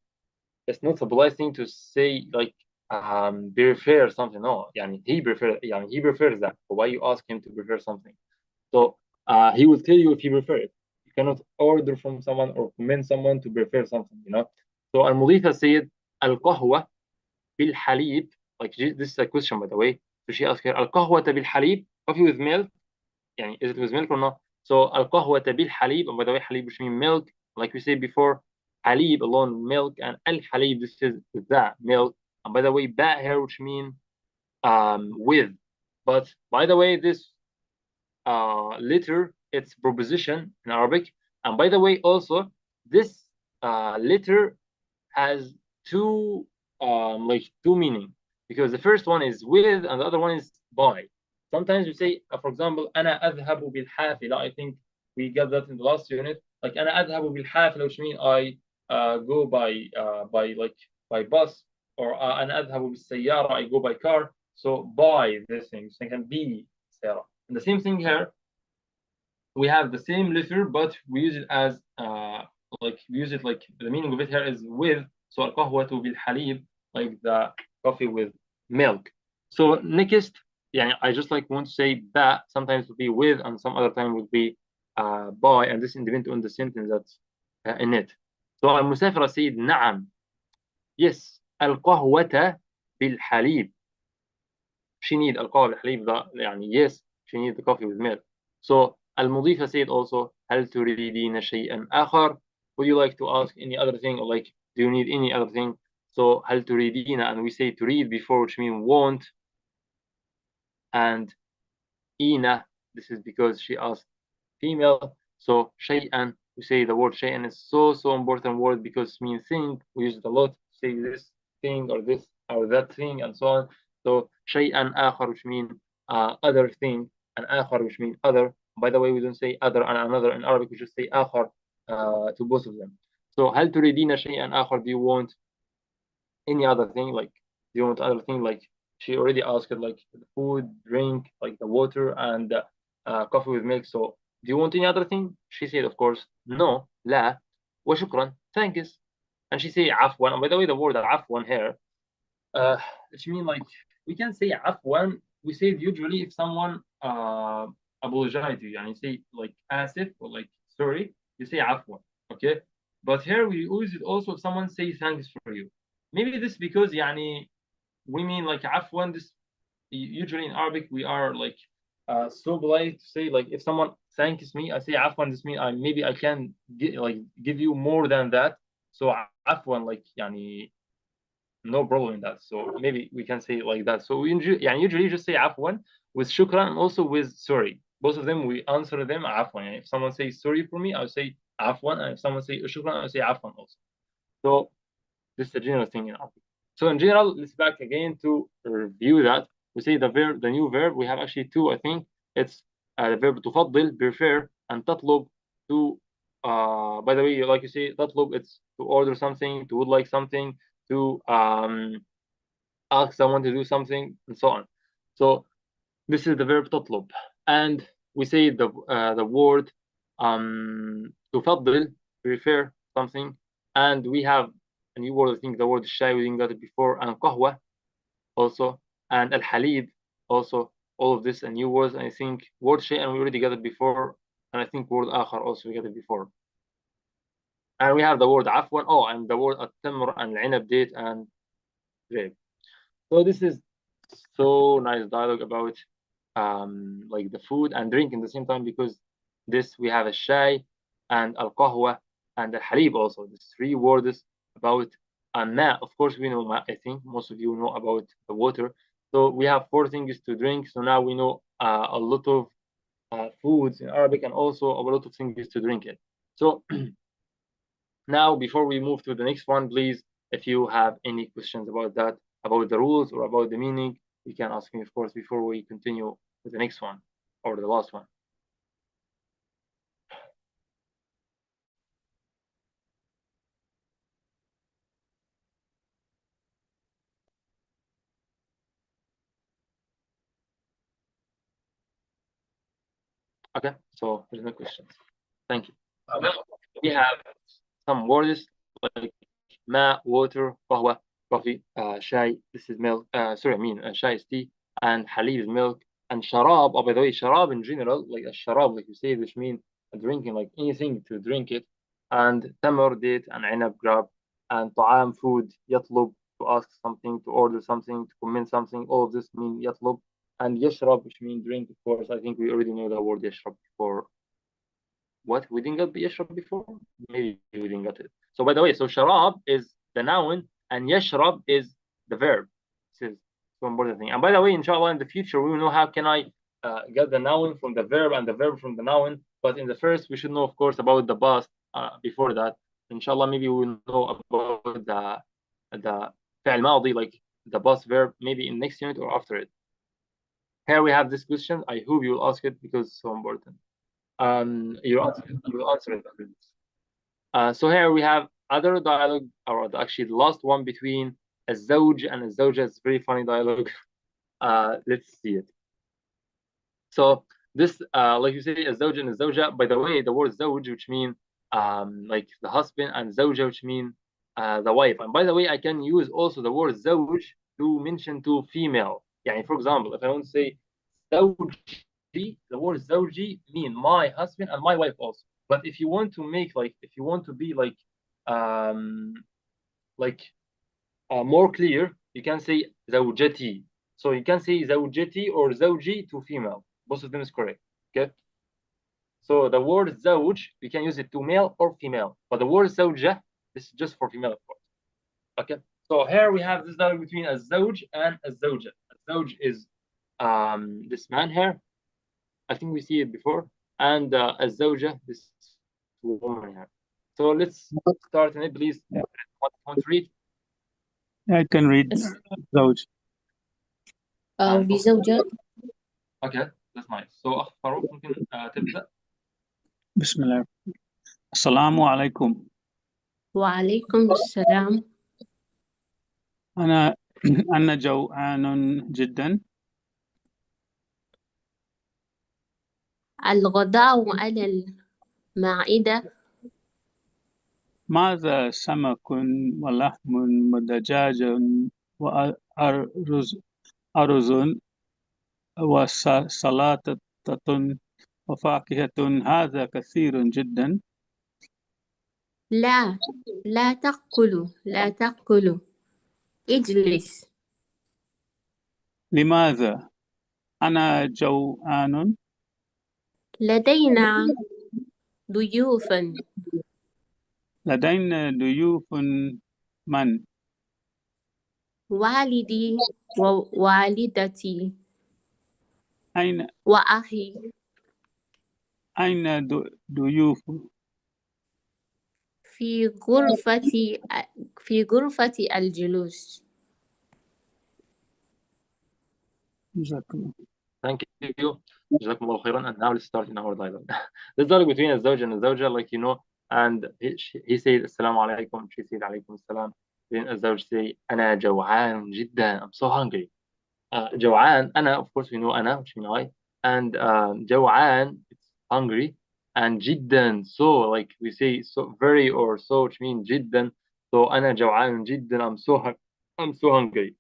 it's not a polite thing to say like prefer something. No, يعني he prefers that. So why you ask him to prefer something? So he will tell you if he prefers it. You cannot order from someone or commend someone to prefer something, So المضيفة said القهوة بالحليب, like this is a question, by the way. So she asked her القهوة بالحليب, coffee with milk, يعني is it with milk or not? So القهوة بالحليب, and by the way, حليب, which means milk, like we said before, حليب alone, milk, and الحليب, this is the milk. And by the way, ba here, which means with. But by the way, this letter, it's preposition in Arabic. And by the way, also this letter has two meaning, because the first one is with and the other one is by. Sometimes we say, for example, أنا أذهب بالحافلة. I think we got that in the last unit. Like أنا أذهب بالحافلة, which means I go by bus, or أنا أذهب بالسيارة, I go by car. So by this thing, so it can be سيارة. And the same thing here. We have the same letter, but we use it as like the meaning of it here is with. So القهوة بالحليب, like the coffee with milk. So next, yeah, I just like want to say that sometimes would be with, and some other time would be by, and this depends on the sentence that's in it. So المسافرة said نعم, yes, القهوة بالحليب. She need القهوة بالحليب, يعني yes, she need the coffee with milk. So المضيفة said also هل تريدين شيئا آخر? Would you like to ask any other thing, or like do you need any other thing? So هل تريدين, and we say to read before, which means want. And إينا, this is because she asked female. So شيئا, we say the word شيئا is so important word, because it means thing. We use it a lot to say this thing or this or that thing and so on. So شيئا آخر, which means other thing, and آخر, which means other. By the way, we don't say other and another in Arabic, we just say آخر to both of them. So هل تريدين شيئا آخر, do you want any other thing? Like, do you want other thing? Like she already asked, like the food, drink, like the water and coffee with milk. So do you want any other thing? She said, of course, no, لا, وشكرا, thanks. And she said عفوا. And by the way, the word عفوا here, it means like, we can say عفوا. We say it usually if someone apologize to you, and you say like آسف or like sorry, you say عفوا, okay? But here we use it also if someone says thanks for you. Maybe this because يعني we mean like عفوا. This usually in Arabic we are like so polite to say, like if someone thanks me, I say عفوا. This means maybe I can give you more than that. So عفوا, like يعني no problem in that. So maybe we can say it like that. So we usually just say عفوا with shukran and also with sorry. Both of them we answer them عفوا. If someone says sorry for me, I'll say عفوا, and if someone says shukran, I'll say عفوا also. So this is a general thing in Arabic. So in general, let's back again to review that. We say the new verb. We have actually two, I think. It's the verb تفضل, prefer, and تطلب, to. By the way, like you say, تطلب, it's to order something, to would like something, to ask someone to do something, and so on. So this is the verb تطلب, and we say the word تفضل, prefer something, and we have a new word. I think the word shay, we didn't get it before, and قهوة also, and al-halib also. All of this are new words. I think word shay, and we already got it before, and I think word آخر also we got it before. And we have the word عفوا, and the word التمر and العنب, date, and grape. So this is so nice dialogue about like the food and drink in the same time, because this we have a shay and al-qahwa and al-halib also. These three words about ma. Of course we know ma. I think most of you know about the water. So we have four things to drink. So now we know a lot of foods in Arabic, and also a lot of things to drink it. So now before we move to the next one, please, if you have any questions about that, about the rules or about the meaning, you can ask me, of course, before we continue with the next one or the last one. Okay, so there's no questions. Thank you. We have some words like ma, water, qahwa, coffee, shay, this is milk, shay is tea, and halib is milk, and sharab, by the way, sharab in general, like a sharab, like you say, which means drinking, like anything to drink it, and tamar, date, and inab, grab, and ta'am, food, yatlub, to ask something, to order something, to comment something, all of this mean yatlub, and yashrab, which means drink, of course. I think we already know the word yashrab before. What? We didn't get yashrab before? Maybe we didn't get it. So by the way, so sharab is the noun and yashrab is the verb. This is so important thing. And by the way, inshallah, in the future, we will know how can I get the noun from the verb and the verb from the noun. But in the first, we should know, of course, about the past before that. Inshallah, maybe we'll know about the فعل ماضي, like the past verb, maybe in next unit or after it. Here we have this question. I hope you will ask it because it's so important. You will answer it. So here we have other dialogue, or actually the last one between a zawj and a zawja. It's very funny dialogue. Let's see it. So this, like you say, a zawj and a zawja. By the way, the word zawj, which means like the husband, and zawja, which means the wife. And by the way, I can use also the word zawj to mention to female. Yeah, for example, if I want to say zawj, the word zawji mean my husband and my wife also. But if you want to make like, if you want to be like more clear, you can say zawjati. So you can say zawjati or zawji to female. Both of them is correct. Okay. So the word zawj, we can use it to male or female. But the word zawja, this is just for female, of course. Okay. So here we have this dialogue between a zawj and a zawja. A zawj is this man here. I think we see it before, and as zawja, this woman here. So let's start in it, please. Want to read? I can read zawj. بزوجة. Okay, that's nice. So أخ فاروق ممكن تبدأ. بسم الله. السلام عليكم. وعليكم السلام. أنا جوعان جدا. الغداء على المائدة. ماذا سمك ولحم ودجاج وأرز وسلطة وفاكهة. هذا كثير جدا. لا تأكلوا. اجلس. لماذا؟ أنا جوعان. لدينا ضيوف. لدينا ضيوف من والدي ووالدتي أين وأخي أين ضيوف في غرفتي في غرفة الجلوس. جزاك الله. Thank you. جزاكم الله خيرا. And now let's start in our dialogue. This dialogue between الزوج and الزوجة, like you know, and he said السلام عليكم, she said عليكم السلام. Then الزوج say أنا جوعان جدا, I'm so hungry. جوعان, أنا, of course we know أنا, which means I, and جوعان, it's hungry, and جدا, so like we say so very or so, which means جدا. So أنا جوعان جدا, I'm so hungry.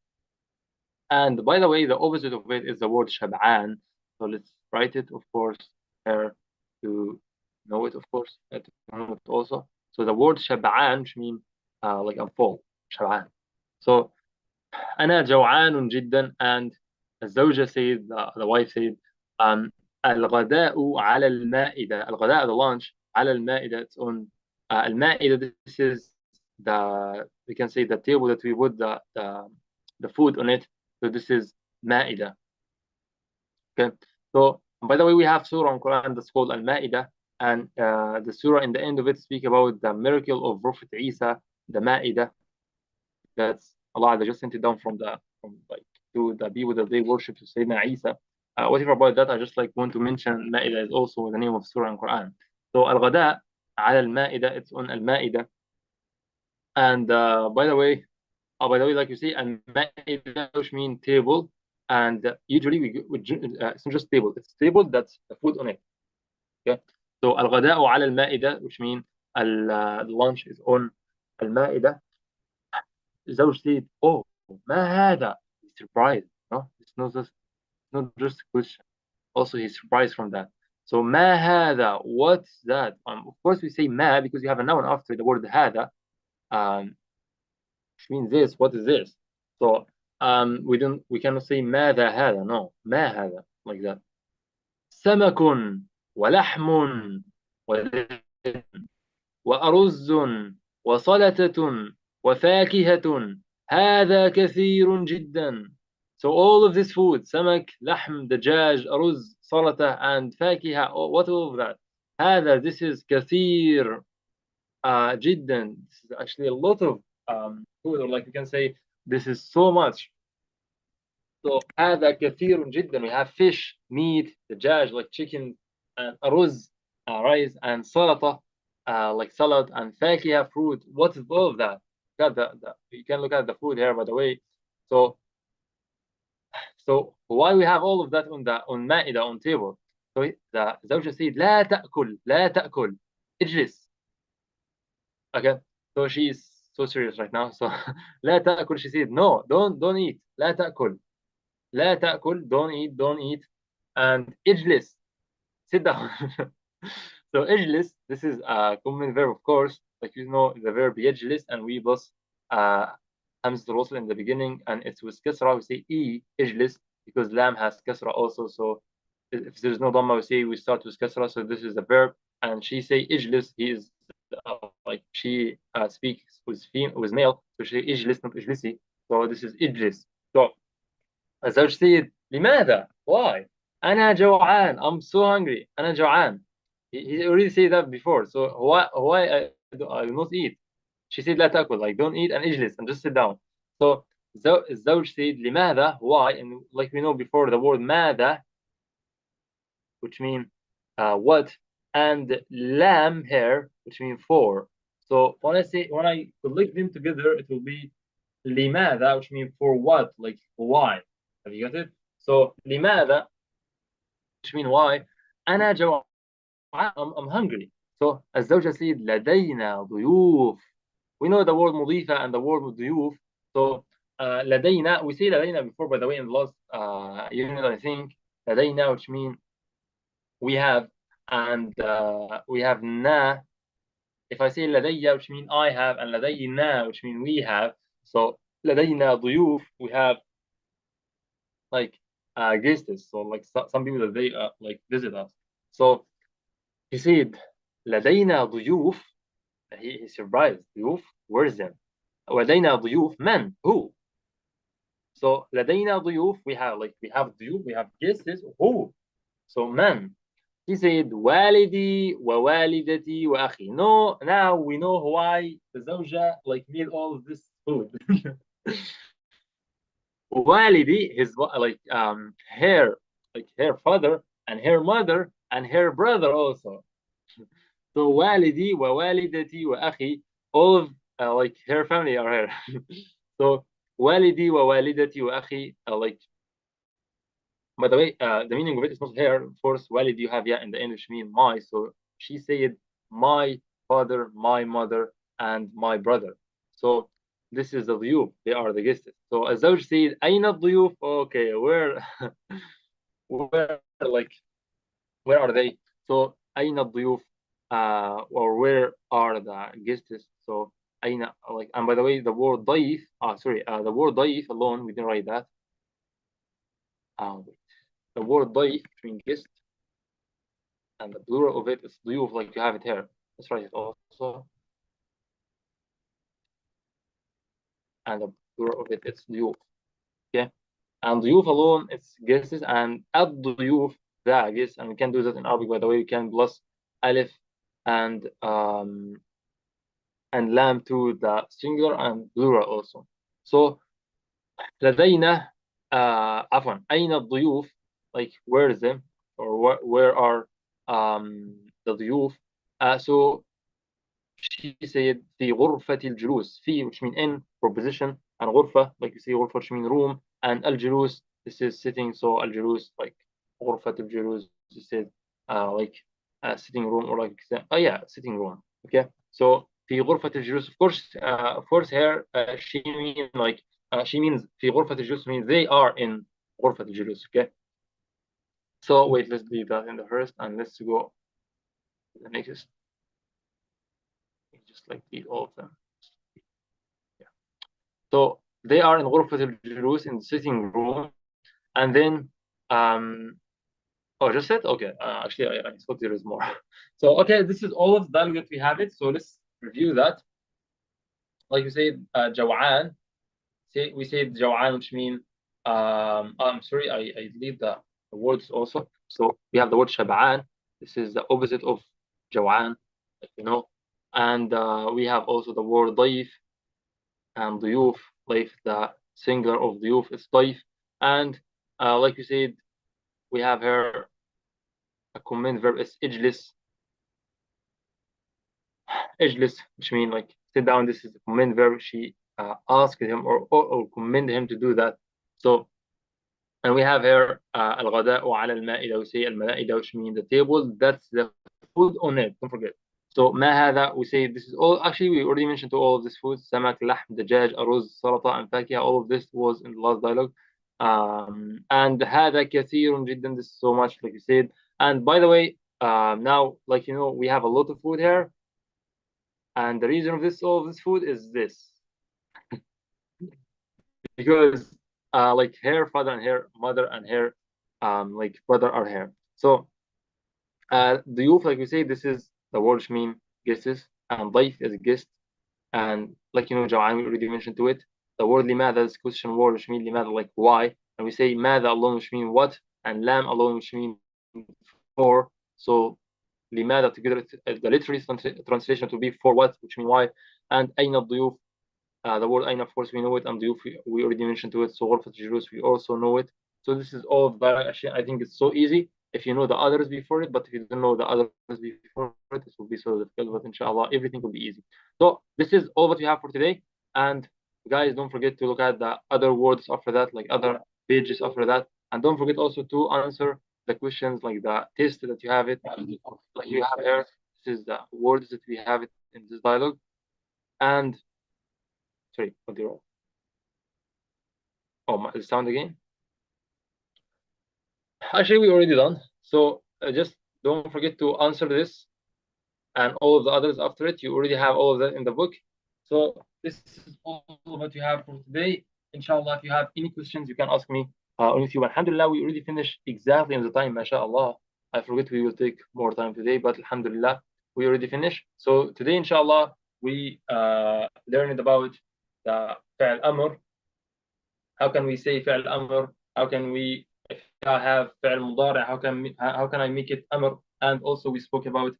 And by the way, the opposite of it is the word شبعان. So let's write it, of course, here to know it, of course, to know it also. So the word شبعان, which means like I'm full, شبعان. So أنا جوعان جدا, and الزوجة said, the wife said, الغداء على المائدة. الغداء, the lunch, على المائدة, it's on المائدة. This is we can say the table that we put the food on it. So this is Ma'idah. Okay. So by the way, we have surah in Quran that's called Al-Ma'idah, and the surah in the end of it speak about the miracle of Prophet Isa, the Ma'idah. That's Allah that just sent it down from like to the people that they worship to Sayyidina Isa. Whatever about that, I just like want to mention Ma'idah is also the name of surah in Quran. So Al-Ghada ala Al-Ma'idah, it's on Al-Ma'idah. And by the way, like you say, Al-Ma'idah, which means table. And usually it's not just table, it's table that's the food on it. Okay. So Al-Ghada'u ala Al-Ma'idah, which means the lunch is on Al-Ma'idah. الزوج said, oh, ما هذا? He's surprised. No, it's not just a question. Also, he's surprised from that. So ما هذا? What's that? Of course, we say ما because you have a noun after the word هذا, which means this. What is this? So we cannot say ماذا هذا. No, ما هذا, like that. سمك ولحم وأرز وسلطة وفاكهة هذا كثير جدا. So all of this food, سمك, لحم, دجاج, أرز, سلطة, and فاكهة, what all of that? هذا, this is كثير جدا. This is actually a lot of food, or like you can say, this is so much. So هذا كثير جدا. We have fish, meat, دجاج, like chicken, and أرز, rice, and سلطة, like salad, and فاكهة, fruit. What is all of that? You can look at the food here, by the way. So why we have all of that on Ma'idah, on table? So the زوجة said لا تأكل اجلس. Okay, so she's so serious right now. So لا تأكل, she said no, don't eat. لا تأكل, don't eat, and اجلس, sit down. So اجلس, this is a common verb, of course, like you know the verb يجلس, and we plus همزة الوصل in the beginning, and it's with kasra. We say اجلس because lam has kasra also. So if there's no dhamma, we start with kasra. So this is the verb, and she say اجلس. He is like she speaks with male, so she اجلس, not اجلسي. So this is اجلس. So الزوج said لماذا? Why? أنا جوعان. I'm so hungry. أنا جوعان. He already said that before. So why I do not eat? She said لا تأكل, like don't eat, and اجلس, and just sit down. So الزوج said لماذا? Why? And like we know before, the word ماذا, which means what, and lam here, which means for. So when I collect them together, it will be لماذا, which means for what, like why. Have you got it? So لماذا, which means why. أنا جوعان, I'm hungry. So الزوجة said لدينا ضيوف. We know the word مضيفة and the word ضيوف. So لدينا, we say لدينا before, by the way, in the last unit, I think. لدينا, which means we have, and we have na. If I say لدي, which means I have, and لدينا, which means we have. So لدينا ضيوف, we have like guests, so like some people that they like visit us. So he said لدينا ضيوف, He's surprised. ضيوف, where's them? لدينا ضيوف, men, who? So لدينا ضيوف, we have ضيوف, we have guests, who? So men. He said والدي ووالدتي وأخي. No, now we know why the زوجة made all of this food. والدي, his her father and her mother and her brother also. So والدي ووالدتي وأخي, all of her family are here. So والدي ووالدتي وأخي by the way, the meaning of it is not here. Of course, والد you have in the English mean my. So she said my father, my mother, and my brother. So this is the ضيوف. They are the guests. So الزوج said أين الضيوف? Okay, where where are they? So أين الضيوف? Or where are the guests? So أين and by the way, the word ضيف. The word ضيف alone, we didn't write that. The word ضيف between guest and the plural of it is ضيوف, like you have it here. Let's write it also. And the plural of it is ضيوف. Okay. And ضيوف alone, it's guests, and الضيوف, the guests, and we can do that in Arabic, by the way. We can plus alif and lam to the singular and plural also. So لدينا عفوا أين الضيوف, like where is them, or where are the ضيوف? So she said في غرفة الجلوس. في, which mean in for position, and غرفة, like you see غرفة, which mean room, and الجلوس, this is sitting. So الجلوس, like غرفة الجلوس, this is sitting room, or like sitting room. Okay. So في غرفة الجلوس, of course here she mean she means في غرفة الجلوس means they are in غرفة الجلوس. Okay. So wait, let's leave that in the first, and let's go to the next. Just leave all of them. Yeah. So they are in غرفة الجلوس, in the sitting room, and then just it. Okay. Actually, I thought there is more. So okay, this is all of the dialogue that we have it. So let's review that. Like you said, جوعان. We said جوعان, which mean I'm sorry, I delete the words also. So we have the word شبعان. This is the opposite of جوعان, you know. And we have also the word ضيف and ضيوف. Like the singular of ضيوف is ضيف. And like you said, we have here a command verb is اجلس. اجلس, which mean like sit down. This is a command verb. She asked him or commanded him to do that. So, and we have here الغداء على المائدة. We say المائدة, which means the table. That's the food on it. Don't forget. So ما هذا, we say this is all. Actually, we already mentioned to all of this food: سمك, لحم, دجاج, أرز, سلطة, and فاكهة. All of this was in the last dialogue. And هذا كثير جدا. This is so much, like you said. And by the way, now, like you know, we have a lot of food here. And the reason of all of this food is this. Because like her father and her mother and her brother are here. So the youth, like we say, this is the word which mean guests, and ضيف is a guest. And like you know, جوعان, we already mentioned to it. The word لماذا is question word, which mean لماذا, like why. And we say ماذا alone, which mean what, and lam alone, which mean for. So لماذا together, the literary translation to be for what, which mean why. And أين الضيوف, the word أين, of course we know it, and ضيوف we already mentioned to it. So غرفة الجلوس we also know it. So this is all of that. Actually, I think it's so easy if you know the others before it, but if you don't know the others before it, it will be so difficult. But inshallah, everything will be easy. So this is all what we have for today. And guys, don't forget to look at the other words after that, like other pages after that. And don't forget also to answer the questions, like the test that you have it, like you have here. This is the words that we have it in this dialogue. And sorry, what did I wrong? Oh, the sound again. Actually, we already done. So just don't forget to answer this and all of the others after it. You already have all of that in the book. So this is all what you have for today. Inshallah, if you have any questions, you can ask me on YouTube. Alhamdulillah, we already finished exactly in the time, mashallah. I forget we will take more time today, but alhamdulillah, we already finished. So today, inshallah, we learned about the فعل أمر. How can we say فعل أمر? How can we, if I have فعل مضارع, how can I make it أمر? And also we spoke about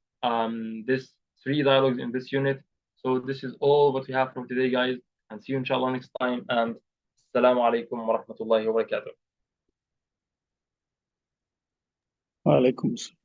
this 3 dialogues in this unit. So this is all what we have for today, guys, and see you inshallah next time. And assalamu alaikum wa rahmatullahi wa barakatuh. Wa alaikum.